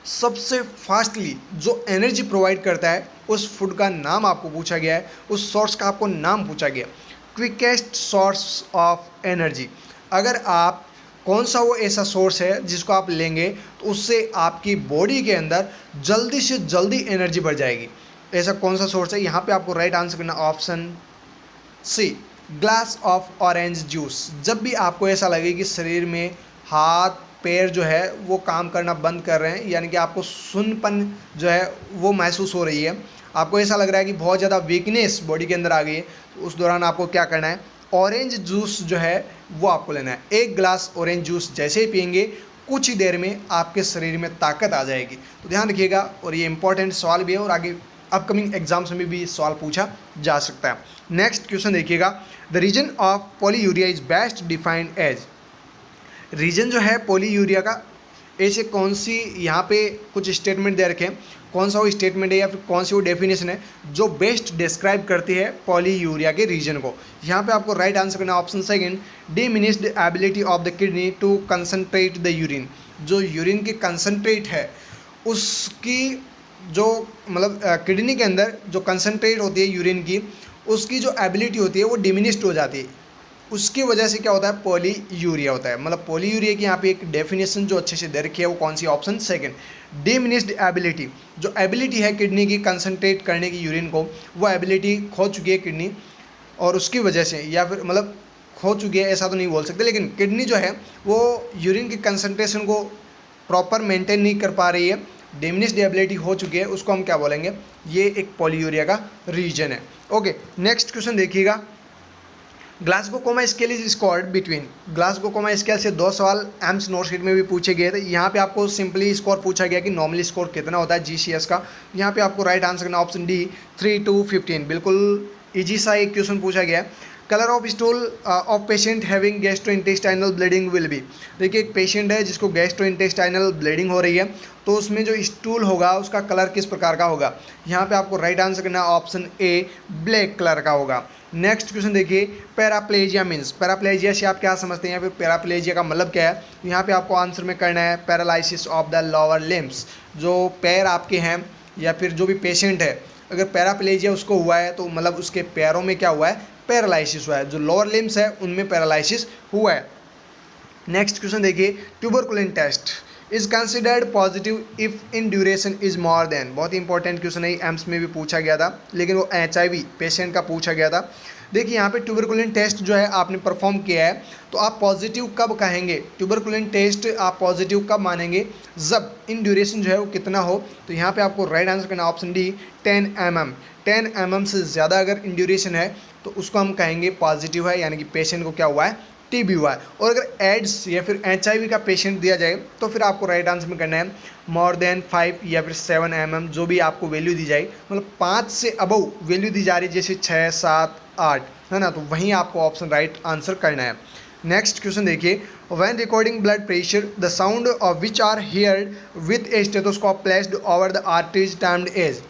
सबसे फास्टली जो एनर्जी प्रोवाइड करता है उस फूड का नाम आपको पूछा गया है, उस सोर्स का आपको नाम पूछा गया, क्विकेस्ट सोर्स ऑफ एनर्जी। अगर आप कौन सा वो ऐसा सोर्स है जिसको आप लेंगे तो उससे आपकी बॉडी के अंदर जल्दी से जल्दी एनर्जी बढ़ जाएगी, ऐसा कौन सा सोर्स है? यहाँ पे आपको राइट आंसर करना option C, glass of orange juice. जब भी आपको ऐसा लगे कि शरीर में हाथ पैर जो है वो काम करना बंद कर रहे हैं, यानी कि आपको सुन्नपन जो है वो महसूस हो रही है, आपको ऐसा लग रहा है कि बहुत ज़्यादा वीकनेस बॉडी के अंदर आ गई है, तो उस दौरान आपको क्या करना है? ऑरेंज जूस जो है वो आपको लेना है। एक ग्लास ऑरेंज जूस जैसे ही पियेंगे कुछ ही देर में आपके शरीर में ताकत आ जाएगी। तो ध्यान रखिएगा, और ये इंपॉर्टेंट सवाल भी है और आगे अपकमिंग एग्जाम्स में भी सवाल पूछा जा सकता है। नेक्स्ट क्वेश्चन देखिएगा, the reason of polyuria is best defined as. Reason जो है पॉलीयूरिया का, ऐसे कौन सी यहाँ पे कुछ स्टेटमेंट दे रखे हैं, कौन सा वो स्टेटमेंट है या फिर कौन सी वो डेफिनेशन है जो बेस्ट डिस्क्राइब करती है पॉलीयूरिया के रीजन को? यहाँ पे आपको राइट आंसर करना option second, diminished ability of the kidney to concentrate the urine. जो यूरिन की कंसनट्रेट है उसकी जो मतलब किडनी के अंदर जो कंसनट्रेट होती है यूरिन की, उसकी जो एबिलिटी होती है वो डिमिनिश्ड हो जाती है, उसकी वजह से क्या होता है? पॉलीयूरिया होता है। मतलब पॉलीयूरिया की यहाँ पे एक डेफिनेशन जो अच्छे से दे रखी है वो कौन सी? Option second, diminished ability. जो एबिलिटी है किडनी की कंसंट्रेट करने की यूरिन को, वो एबिलिटी खो चुकी है किडनी, और उसकी वजह से, या फिर मतलब खो चुकी है ऐसा तो नहीं बोल सकते, लेकिन किडनी जो है वो यूरिन की कंसंट्रेशन को प्रॉपर मेंटेन नहीं कर पा रही है, डिमिनिश्ड एबिलिटी हो चुकी है, उसको हम क्या बोलेंगे? ये एक पॉलीयूरिया का रीजन है। ओके, नेक्स्ट क्वेश्चन देखिएगा, Glasgow coma scale is scored between. Glasgow coma scale से 2 सवाल एम्स नोट शीट में भी पूछे गए थे। यहाँ पे आपको सिंपली स्कोर पूछा गया कि नॉर्मली स्कोर कितना होता है जीसीएस का। यहाँ पे आपको राइट आंसर करना ऑप्शन डी, 3 to 15। बिल्कुल इजी सा एक क्वेश्चन पूछा गया है। Colour of stool of patient having gastrointestinal bleeding will be. देखिए एक पेशेंट है जिसको गैस्ट्रोइंटेस्टाइनल ब्लीडिंग हो रही है, तो उसमें जो स्टूल होगा उसका कलर किस प्रकार का होगा? यहाँ पे आपको राइट आंसर करना ऑप्शन ए, ब्लैक कलर का होगा। नेक्स्ट क्वेश्चन देखिए, पैराप्लेजिया मीन्स। पैराप्लेजिया से आप क्या समझते हैं या फिर पैराप्लेजिया का मतलब क्या है? यहाँ पे आपको आंसर में करना है paralysis of the lower limbs. जो पैर आपके हैं या फिर जो भी पेशेंट है, अगर पैराप्लेजिया उसको हुआ है तो मतलब उसके पैरों में क्या हुआ है? पैरालिसिस हुआ है। जो लोअर लिम्स है उनमें पैरालिसिस हुआ है। नेक्स्ट क्वेश्चन देखिए, tuberculin test is considered positive if in duration is more than. बहुत ही इंपॉर्टेंट क्वेश्चन है, एम्स में भी पूछा गया था, लेकिन वो HIV पेशेंट का पूछा गया था। देखिए यहाँ पे ट्यूबरकुलिन टेस्ट जो है आपने परफॉर्म किया है, तो आप पॉजिटिव कब कहेंगे? ट्यूबरकुलिन टेस्ट आप पॉजिटिव कब मानेंगे? जब इन ड्यूरेशन जो है वो कितना हो? तो यहाँ पे आपको राइट आंसर करना ऑप्शन डी, 10 mm। 10 mm से ज़्यादा अगर इन ड्यूरेशन है तो उसको हम कहेंगे पॉजिटिव है, यानी कि पेशेंट को क्या हुआ है? TB हुआ है। और अगर एड्स या फिर HIV का पेशेंट दिया जाए तो फिर आपको राइट आंसर में करना है मोर देन 5 या फिर 7 mm, जो भी आपको वैल्यू दी जाए, मतलब 5 से अबव वैल्यू दी जा रही है, जैसे 6, 7, 8 है ना, तो वहीं आपको ऑप्शन राइट आंसर करना है। नेक्स्ट क्वेश्चन देखिए, when recording blood pressure the sound of which are heard with a stethoscope placed over the arteries termed as.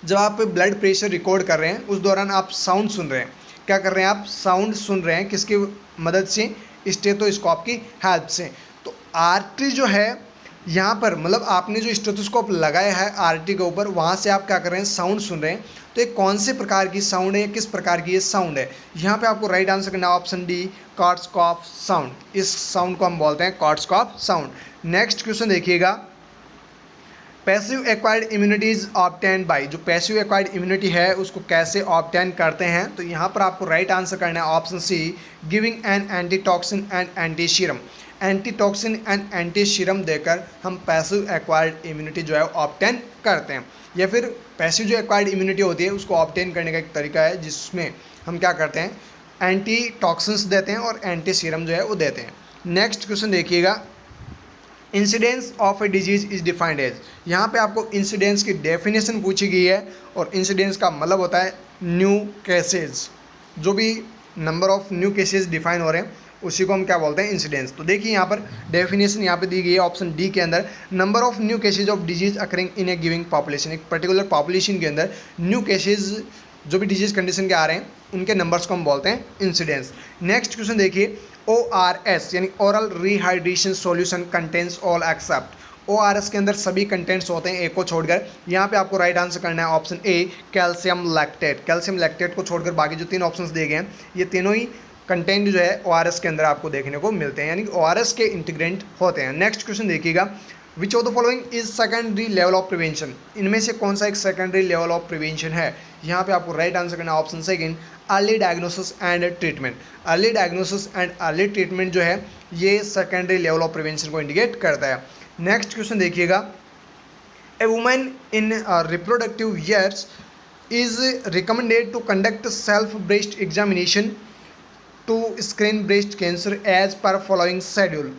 जब आप ब्लड प्रेशर रिकॉर्ड कर रहे हैं उस दौरान आप साउंड सुन रहे हैं, क्या कर रहे हैं आप, साउंड सुन रहे हैं किसकी मदद से, स्टेथोस्कोप की हेल्प से। तो आर्टरी जो है यहाँ पर मतलब आपने जो स्टेथोस्कोप लगाया है आर्टरी के ऊपर, वहाँ से आप क्या कर रहे हैं, साउंड सुन रहे हैं। तो ये कौन से प्रकार की साउंड है, किस प्रकार की ये साउंड है, यहाँ पे आपको राइट आंसर करना है ऑप्शन डी, कॉर्ड्सकॉप साउंड। इस साउंड को हम बोलते हैं कॉर्ड्सकॉप साउंड। नेक्स्ट क्वेश्चन देखिएगा, passive acquired immunity is obtain by, जो पैसिव एक्वायर्ड इम्यूनिटी है उसको कैसे ऑब्टेन करते हैं, तो यहाँ पर आपको राइट आंसर करना है option C, giving an antitoxin and antiserum. Antitoxin and antiserum देकर हम पैसिव एक्वायर्ड इम्यूनिटी जो है ऑब्टेन करते हैं। या फिर पैसिव जो एक्वायर्ड इम्यूनिटी होती है उसको ऑब्टेन करने का एक तरीका है जिसमें हम क्या करते हैं, एंटीटॉक्सिन्स देते हैं और एंटीसीरम जो है वो देते हैं। नेक्स्ट क्वेश्चन देखिएगा, incidence of a disease is defined as, यहाँ पे आपको इंसिडेंस की डेफिनेशन पूछी गई है और इंसिडेंस का मतलब होता है न्यू केसेस, जो भी number of new cases define हो रहे हैं उसी को हम क्या बोलते हैं, इंसिडेंस। तो देखिए यहाँ पर डेफिनेशन यहाँ पे दी गई है ऑप्शन डी के अंदर, number of new cases of disease occurring in A giving population, एक पर्टिकुलर पॉपुलेशन के अंदर न्यू केसेज जो भी डिजीज कंडीशन के आ रहे हैं उनके नंबर्स को हम बोलते हैं इंसिडेंस। नेक्स्ट क्वेश्चन देखिए, ORS यानी oral rehydration solution contents all except, ORS के अंदर सभी कंटेंट्स होते हैं एक को छोड़कर। यहाँ पे आपको राइट आंसर करना है ऑप्शन ए, कैल्शियम लैक्टेट। कैल्शियम लैक्टेट को छोड़कर बाकी जो 3 ऑप्शंस दिए गए हैं ये तीनों ही कंटेंट जो है ORS के अंदर आपको देखने को मिलते हैं, यानी ORS के इंटीग्रेंट होते हैं। नेक्स्ट क्वेश्चन देखिएगा, विच of the following is secondary level of prevention, इनमें से कौन सा एक सेकेंडरी लेवल ऑफ प्रिवेंशन है, यहाँ पे आपको राइट आंसर करना है option second, early diagnosis and treatment. Early diagnosis and early treatment जो है ये सेकेंडरी लेवल ऑफ प्रिवेंशन को इंडिकेट करता है। नेक्स्ट क्वेश्चन देखिएगा, a women in reproductive years is recommended to conduct self breast examination to screen breast cancer as per following schedule.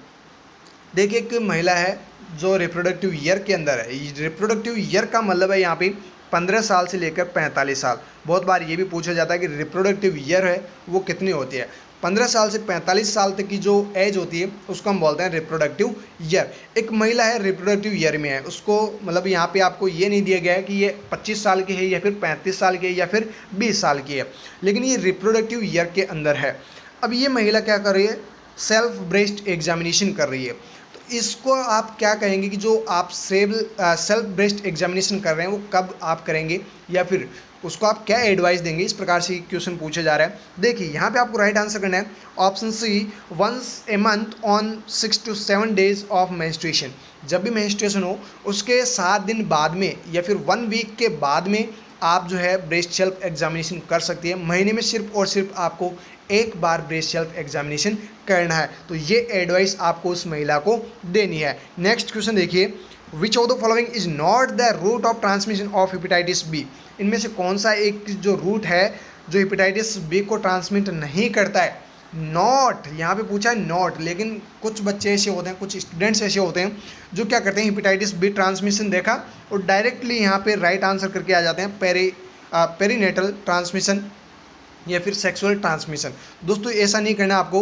देखिए एक महिला है जो रिप्रोडक्टिव ईयर के अंदर है, रिप्रोडक्टिव ईयर का मतलब है यहाँ पे 15 साल से लेकर 45 साल। बहुत बार ये भी पूछा जाता है कि रिप्रोडक्टिव ईयर है वो कितनी होती है, 15 साल से 45 साल तक की जो एज होती है उसको हम बोलते हैं रिप्रोडक्टिव ईयर। एक महिला है रिप्रोडक्टिव ईयर में है, उसको मतलब यहाँ पे आपको ये नहीं दिया गया है कि ये 25 साल की है या फिर 35 साल की है या फिर 20 साल की है, लेकिन ये रिप्रोडक्टिव ईयर के अंदर है। अब ये महिला क्या कर रही है, सेल्फ ब्रेस्ट एग्जामिनेशन कर रही है। तो इसको आप क्या कहेंगे कि जो आप सेल्फ ब्रेस्ट एग्जामिनेशन कर रहे हैं वो कब आप करेंगे या फिर उसको आप क्या एडवाइस देंगे, इस प्रकार से क्वेश्चन पूछा जा रहा है। देखिए यहाँ पे आपको राइट आंसर करना है option C, once a month on 6 to 7 days of menstruation. जब भी मेंस्ट्रुएशन हो उसके 7 दिन बाद में या फिर 1 वीक के बाद में आप जो है ब्रेस्ट सेल्फ एग्जामिनेशन कर सकती है। महीने में सिर्फ और सिर्फ आपको एक बार ब्रेस्ट सेल्फ एग्जामिनेशन करना है। तो ये एडवाइस आपको उस महिला को देनी है। नेक्स्ट क्वेश्चन देखिए, which of the following is not the route of transmission of hepatitis B. इनमें से कौन सा एक जो रूट है जो हेपेटाइटिस बी को ट्रांसमिट नहीं करता है। नॉट यहाँ पे पूछा है नॉट, लेकिन कुछ बच्चे ऐसे होते हैं, कुछ स्टूडेंट्स ऐसे होते हैं जो क्या करते हैं, हेपेटाइटिस बी ट्रांसमिशन देखा और डायरेक्टली यहाँ पे राइट आंसर करके आ जाते हैं पेरीनेटल ट्रांसमिशन या फिर सेक्सुअल ट्रांसमिशन। दोस्तों ऐसा नहीं करना आपको,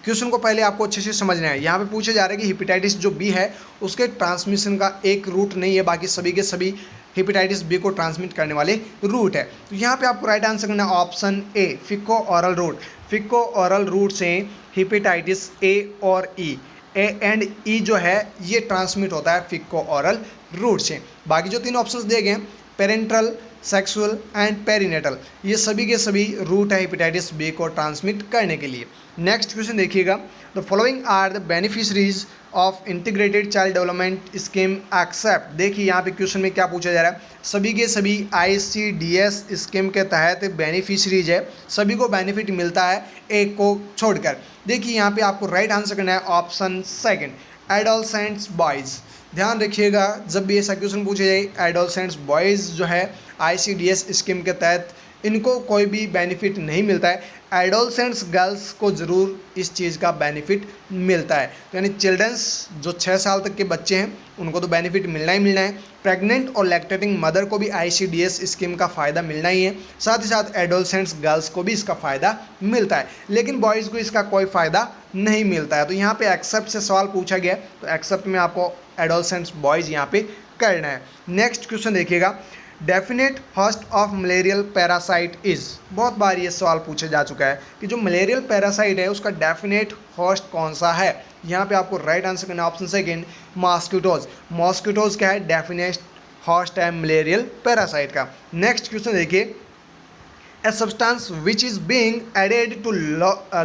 क्वेश्चन को पहले आपको अच्छे से समझना है। यहाँ पे पूछा जा रहा है कि हेपेटाइटिस जो बी है उसके ट्रांसमिशन का एक रूट नहीं है, बाकी सभी के सभी हेपेटाइटिस बी को ट्रांसमिट करने वाले रूट है। तो यहाँ पे आपको राइट आंसर करना है option A, faeco oral route. Faeco oral route से हेपेटाइटिस ए और ई, ए एंड ई जो है ये ट्रांसमिट होता है फिको ऑरल रूट से। बाकी जो 3 ऑप्शंस दिए गए हैं, पेरेंट्रल, सेक्सुअल एंड पेरीनेटल, ये सभी के सभी रूट है हेपेटाइटिस बी को ट्रांसमिट करने के लिए। नेक्स्ट क्वेश्चन देखिएगा, the following are the beneficiaries of integrated child development scheme except. देखिए यहाँ पे क्वेश्चन में क्या पूछा जा रहा है, सभी के सभी ICDS स्कीम के तहत बेनिफिशरीज है, सभी को बेनिफिट मिलता है एक को छोड़कर। देखिए यहाँ पे आपको राइट आंसर करना है ऑप्शन सेकंड, एडोलसेंट्स बॉयज़। ध्यान रखिएगा जब भी ऐसा क्वेश्चन पूछा जाए, एडोलसेंट्स बॉयज़ जो है ICDS स्कीम के तहत इनको कोई भी बेनिफिट नहीं मिलता है। एडोलसेंट्स गर्ल्स को ज़रूर इस चीज़ का बेनिफिट मिलता है। तो यानी चिल्ड्रंस जो 6 साल तक के बच्चे हैं उनको तो बेनिफिट मिलना ही मिलना है। प्रेग्नेंट और लैक्टेटिंग मदर को भी ICDS स्कीम का फ़ायदा मिलना ही है, साथ ही साथ एडोलसेंट्स गर्ल्स को भी इसका फ़ायदा मिलता है, लेकिन बॉयज़ को इसका कोई फ़ायदा नहीं मिलता है। तो यहाँ पे एक्सेप्ट से सवाल पूछा गया, तो एक्सेप्ट में आपको एडोलसेंट्स बॉयज़ यहाँ पे करना है। नेक्स्ट क्वेश्चन देखिएगा, definite host of malarial parasite is. बहुत बार ये सवाल पूछा जा चुका है कि जो मलेरियल पैरासाइट है उसका डेफिनेट होस्ट कौन सा है। यहाँ पे आपको राइट आंसर करना ऑप्शन सेकेंड मॉस्किटोज। मॉस्किटोज क्या है, डेफिनेट होस्ट है मलेरियल पैरासाइट का। नेक्स्ट क्वेश्चन देखिए, a substance which is being added to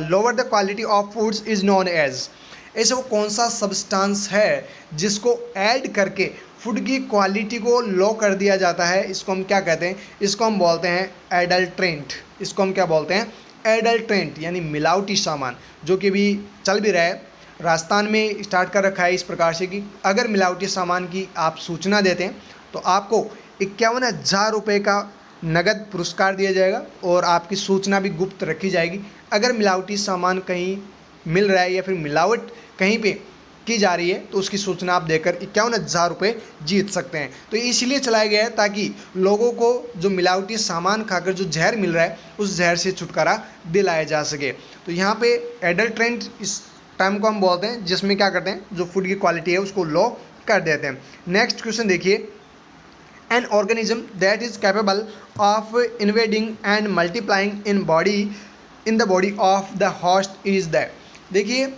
lower the quality of foods is known as। ऐसा वो कौन सा सब्सटेंस है जिसको ऐड करके फूड की क्वालिटी को लो कर दिया जाता है, इसको हम क्या कहते हैं, इसको हम बोलते हैं एडल्ट्रेंट। इसको हम क्या बोलते हैं, एडल्ट्रेंट, यानी मिलावटी सामान, जो कि भी चल भी रहा है। राजस्थान में स्टार्ट कर रखा है इस प्रकार से कि अगर मिलावटी सामान की आप सूचना देते हैं तो आपको 51,000 रुपये का नगद पुरस्कार दिया जाएगा और आपकी सूचना भी गुप्त रखी जाएगी। अगर मिलावटी सामान कहीं मिल रहा है या फिर मिलावट कहीं पे की जा रही है तो उसकी सूचना आप देकर 51,000 रुपये जीत सकते हैं। तो इसलिए चलाया गया है ताकि लोगों को जो मिलावटी सामान खाकर जो जहर मिल रहा है उस जहर से छुटकारा दिलाया जा सके। तो यहाँ पे एडल्ट्रेंट इस टाइम को हम बोलते हैं जिसमें क्या करते हैं, जो फूड की क्वालिटी है उसको लो कर देते हैं। नेक्स्ट क्वेश्चन देखिए, an organism that is capable of invading and multiplying in the body of the host is that। देखिए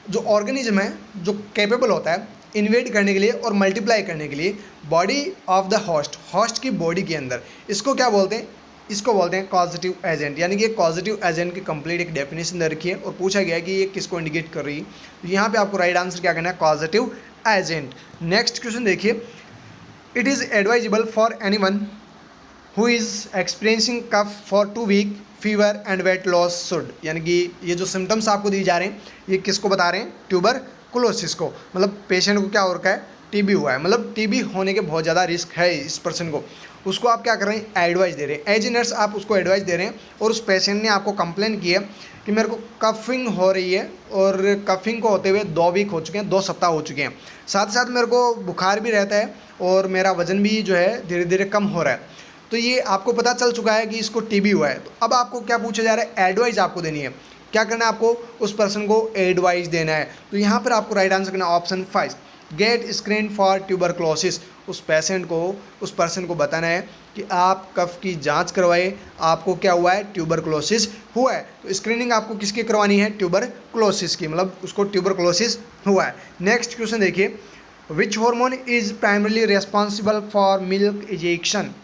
जो ऑर्गेनिज्म है जो कैपेबल होता है इन्वेड करने के लिए और मल्टीप्लाई करने के लिए बॉडी ऑफ द होस्ट की बॉडी के अंदर, इसको क्या बोलते हैं, इसको बोलते हैं कॉजेटिव एजेंट। यानी कि कॉजेटिव एजेंट की कंप्लीट एक डेफिनेशन दे रखी है और पूछा गया है कि ये किसको इंडिकेट कर रही है। तो यहाँ पे आपको राइट आंसर क्या करना है, कॉजेटिव एजेंट। नेक्स्ट क्वेश्चन देखिए, it is advisable for anyone who is experiencing cough for 2 week fever and weight loss should। यानी कि ये जो सिम्टम्स आपको दिए जा रहे हैं ये किसको बता रहे हैं, ट्यूबरकुलोसिस को। मतलब पेशेंट को क्या हो रखा है, टीबी हुआ है, मतलब टीबी होने के बहुत ज़्यादा रिस्क है इस पर्सन को। उसको आप क्या कर रहे हैं, एडवाइस दे रहे हैं, एज ए नर्स आप उसको एडवाइस दे रहे हैं। और उस पेशेंट ने आपको कंप्लेन की है कि मेरे को कफिंग हो रही है और कफिंग को होते हुए 2 वीक हो चुके हैं, 2 सप्ताह हो चुके हैं, साथ साथ मेरे को बुखार भी रहता है और मेरा वज़न भी जो है धीरे धीरे कम हो रहा है। तो ये आपको पता चल चुका है कि इसको टीबी हुआ है। तो अब आपको क्या पूछा जा रहा है, एडवाइस आपको देनी है। क्या करना है, आपको उस पर्सन को एडवाइस देना है। तो यहाँ पर आपको राइट आंसर करना option 5 get screen for tuberculosis. उस पेशेंट को, उस पर्सन को बताना है कि आप कफ की जांच करवाए, आपको क्या हुआ है, ट्यूबरकुलोसिस हुआ है। तो स्क्रीनिंग आपको किसकी करवानी है, ट्यूबरकुलोसिस की, मतलब उसको ट्यूबरकुलोसिस हुआ है। नेक्स्ट क्वेश्चन देखिए, which hormone is primarily responsible for milk ejection.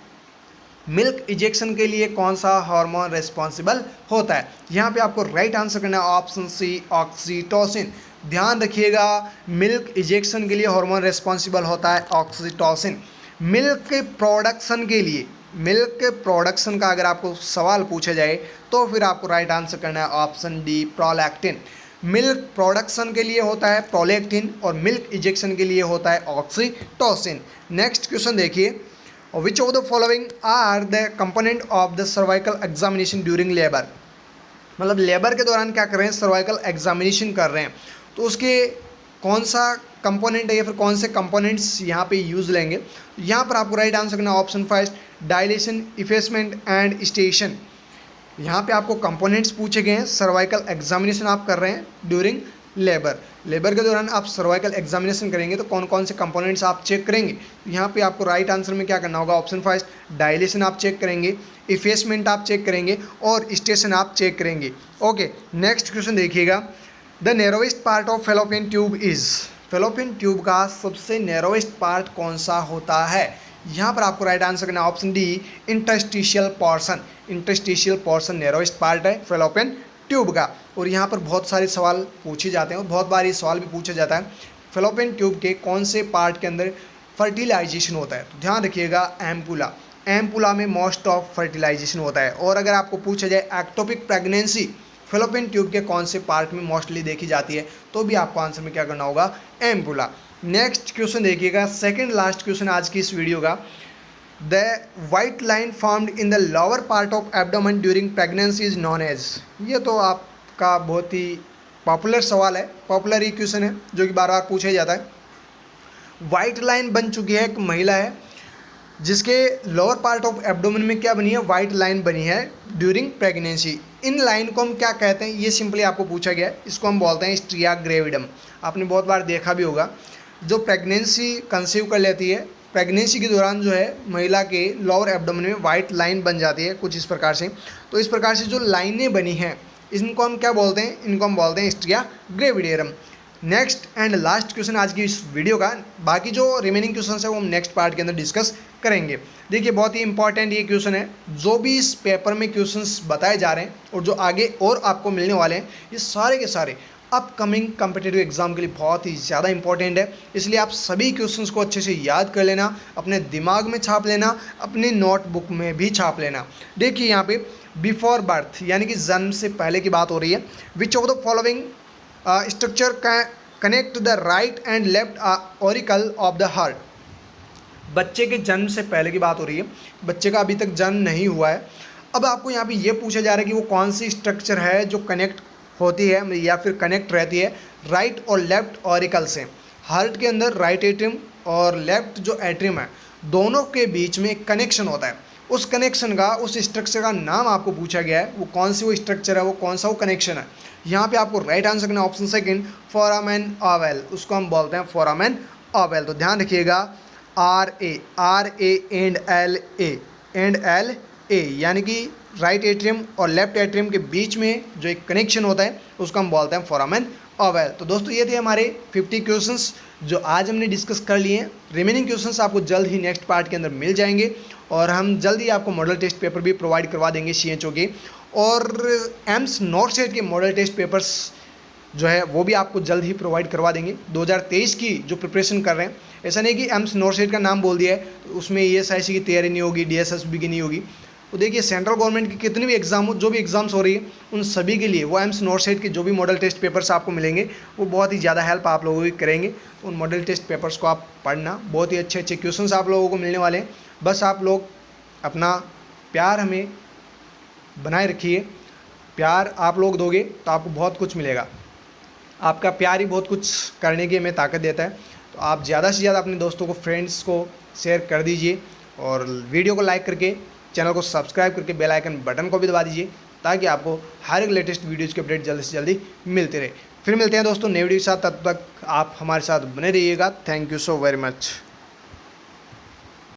Milk ejection के लिए कौन सा हार्मोन रेस्पॉन्सिबल होता है। यहाँ पे आपको राइट आंसर करना है ऑप्शन सी ऑक्सीटोसिन। ध्यान रखिएगा, मिल्क इजेक्शन के लिए हार्मोन रेस्पॉन्सिबल होता है ऑक्सीटोसिन। मिल्क प्रोडक्शन के लिए, मिल्क प्रोडक्शन का अगर आपको सवाल पूछा जाए तो फिर आपको राइट आंसर करना है option D prolactin. Milk production के लिए होता है प्रोलैक्टिन और मिल्क इजेक्शन के लिए होता है ऑक्सीटोसिन। नेक्स्ट क्वेश्चन देखिए, which of the following are the component of the cervical examination during labour. मतलब लेबर के दौरान क्या कर रहे हैं, सर्वाइकल एग्जामिनेशन कर रहे हैं, तो उसके कौन सा कंपोनेंट है या फिर कौन से कंपोनेंट्स यहाँ पे यूज़ लेंगे। यहाँ पर आपको राइट आंसर करना option 5 dilation, effacement and station. यहाँ पे आपको कंपोनेंट्स पूछे गए हैं, सर्वाइकल एग्जामिनेशन आप कर रहे हैं ड्यूरिंग लेबर। लेबर के दौरान आप सर्वाइकल एग्जामिनेशन करेंगे तो कौन कौन से कंपोनेंट्स आप चेक करेंगे। यहाँ पे आपको राइट आंसर में क्या करना होगा, ऑप्शन 5 डायलेशन आप चेक करेंगे, इफेसमेंट आप चेक करेंगे और स्टेशन आप चेक करेंगे। ओके, नेक्स्ट क्वेश्चन देखिएगा, the narrowest part of fallopian tube is. Fallopian tube का सबसे नैरोवेस्ट पार्ट कौन सा होता है। यहाँ पर आपको राइट आंसर करना option D interstitial portion. Interstitial portion narrowest part है फेलोपियन ट्यूब का। और यहाँ पर बहुत सारे सवाल पूछे जाते हैं और बहुत बार ये सवाल भी पूछा जाता है, फेलोपियन ट्यूब के कौन से पार्ट के अंदर फर्टिलाइजेशन होता है। तो ध्यान रखिएगा, एम्पुला, एम्पुला में मोस्ट ऑफ फर्टिलाइजेशन होता है। और अगर आपको पूछा जाए एक्टोपिक प्रेगनेंसी फेलोपियन ट्यूब के कौन से पार्ट में मोस्टली देखी जाती है, तो भी आपको आंसर में क्या करना होगा, एम्पुला। नेक्स्ट क्वेश्चन देखिएगा, सेकंड लास्ट क्वेश्चन आज की इस वीडियो का, the white line formed in the lower part of abdomen during pregnancy is non as. ये तो आपका बहुत ही पॉपुलर सवाल है, पॉपुलर ही क्वेश्चन है जो कि बार बार पूछा ही जाता है। वाइट लाइन बन चुकी है, एक महिला है जिसके लोअर पार्ट ऑफ एब्डोमेन में क्या बनी है, वाइट लाइन बनी है ड्यूरिंग प्रेगनेंसी। इन लाइन को हम क्या कहते हैं, ये सिंपली आपको पूछा गया है, इसको हम बोलते हैं स्ट्रिया ग्रेविडम। आपने बहुत बार देखा भी होगा, जो प्रेगनेंसी कंसीव कर लेती है प्रेगनेंसी के दौरान जो है महिला के लोअर एब्डोमेन में वाइट लाइन बन जाती है कुछ इस प्रकार से। तो इस प्रकार से जो लाइनें बनी हैं इनको हम क्या बोलते हैं, इनको हम बोलते हैं striae gravidarum. Next and last question आज की इस वीडियो का, बाकी जो रिमेनिंग क्वेश्चन है वो हम नेक्स्ट पार्ट के अंदर डिस्कस करेंगे। देखिए बहुत ही इंपॉर्टेंट ये क्वेश्चन है, जो भी इस पेपर में क्वेश्चंस बताए जा रहे हैं और जो आगे और आपको मिलने वाले हैं ये सारे के सारे अपकमिंग कम्पिटिटिव एग्जाम के लिए बहुत ही ज़्यादा इंपॉर्टेंट है। इसलिए आप सभी क्वेश्चंस को अच्छे से याद कर लेना, अपने दिमाग में छाप लेना, अपने नोटबुक में भी छाप लेना। देखिए यहाँ पे बिफोर बर्थ यानी कि जन्म से पहले की बात हो रही है। Which of the following structure connect the right and left auricle of the heart. बच्चे के जन्म से पहले की बात हो रही है, बच्चे का अभी तक जन्म नहीं हुआ है। अब आपको यहाँ पे ये पूछा जा रहा है कि वो कौन सी स्ट्रक्चर है जो कनेक्ट होती है या फिर कनेक्ट रहती है राइट और लेफ्ट ऑरिकल से। हार्ट के अंदर राइट एट्रियम और लेफ्ट जो एट्रियम है दोनों के बीच में एक कनेक्शन होता है। उस कनेक्शन का, उस स्ट्रक्चर का नाम आपको पूछा गया है, वो कौन सी वो स्ट्रक्चर है, वो कौन सा वो कनेक्शन है। यहाँ पे आपको राइट आंसर करना ऑप्शन सेकंड फोरामेन ओवल, उसको हम बोलते हैं फोरामेन ओवल। तो ध्यान रखिएगा R A and L A यानी कि राइट एट्रियम और लेफ्ट एट्रियम के बीच में जो एक कनेक्शन होता है उसको हम बोलते हैं फोरामेन ओवल। तो दोस्तों ये थे हमारे 50 क्वेश्चंस जो आज हमने डिस्कस कर लिए हैं। रिमेनिंग क्वेश्चंस आपको जल्द ही नेक्स्ट पार्ट के अंदर मिल जाएंगे और हम जल्द ही आपको मॉडल टेस्ट पेपर भी प्रोवाइड करवा देंगे CHO के, और एम्स नॉर्थ सेट के मॉडल टेस्ट पेपर्स जो है वो भी आपको जल्द ही प्रोवाइड करवा देंगे। 2023 की जो प्रिपरेशन कर रहे हैं, ऐसा नहीं कि एम्स नॉर्थ सेट का नाम बोल दिया है तो उसमें ESIC की तैयारी नहीं होगी, DSSB की नहीं होगी। तो देखिए सेंट्रल गवर्नमेंट की कितने भी एग्जाम हो, जो भी एग्जाम्स हो रही है उन सभी के लिए वो एम्स नॉर्थ सेट के जो भी मॉडल टेस्ट पेपर्स आपको मिलेंगे वो बहुत ही ज़्यादा हेल्प आप लोगों की करेंगे। तो उन मॉडल टेस्ट पेपर्स को आप पढ़ना, बहुत ही अच्छे अच्छे क्वेश्चंस आप लोगों को मिलने वाले हैं। बस आप लोग अपना प्यार हमें बनाए रखिए, प्यार आप लोग दोगे तो आपको बहुत कुछ मिलेगा। आपका प्यार ही बहुत कुछ करने की हमें ताकत देता है। तो आप ज़्यादा से ज़्यादा अपने दोस्तों को, फ्रेंड्स को शेयर कर दीजिए और वीडियो को लाइक करके चैनल को सब्सक्राइब करके बेल आइकन बटन को भी दबा दीजिए ताकि आपको हर एक लेटेस्ट वीडियोज़ के अपडेट जल्दी से जल्दी मिलते रहे। फिर मिलते हैं दोस्तों नए वीडियो के साथ, तब तक आप हमारे साथ बने रहिएगा। Thank you so very much.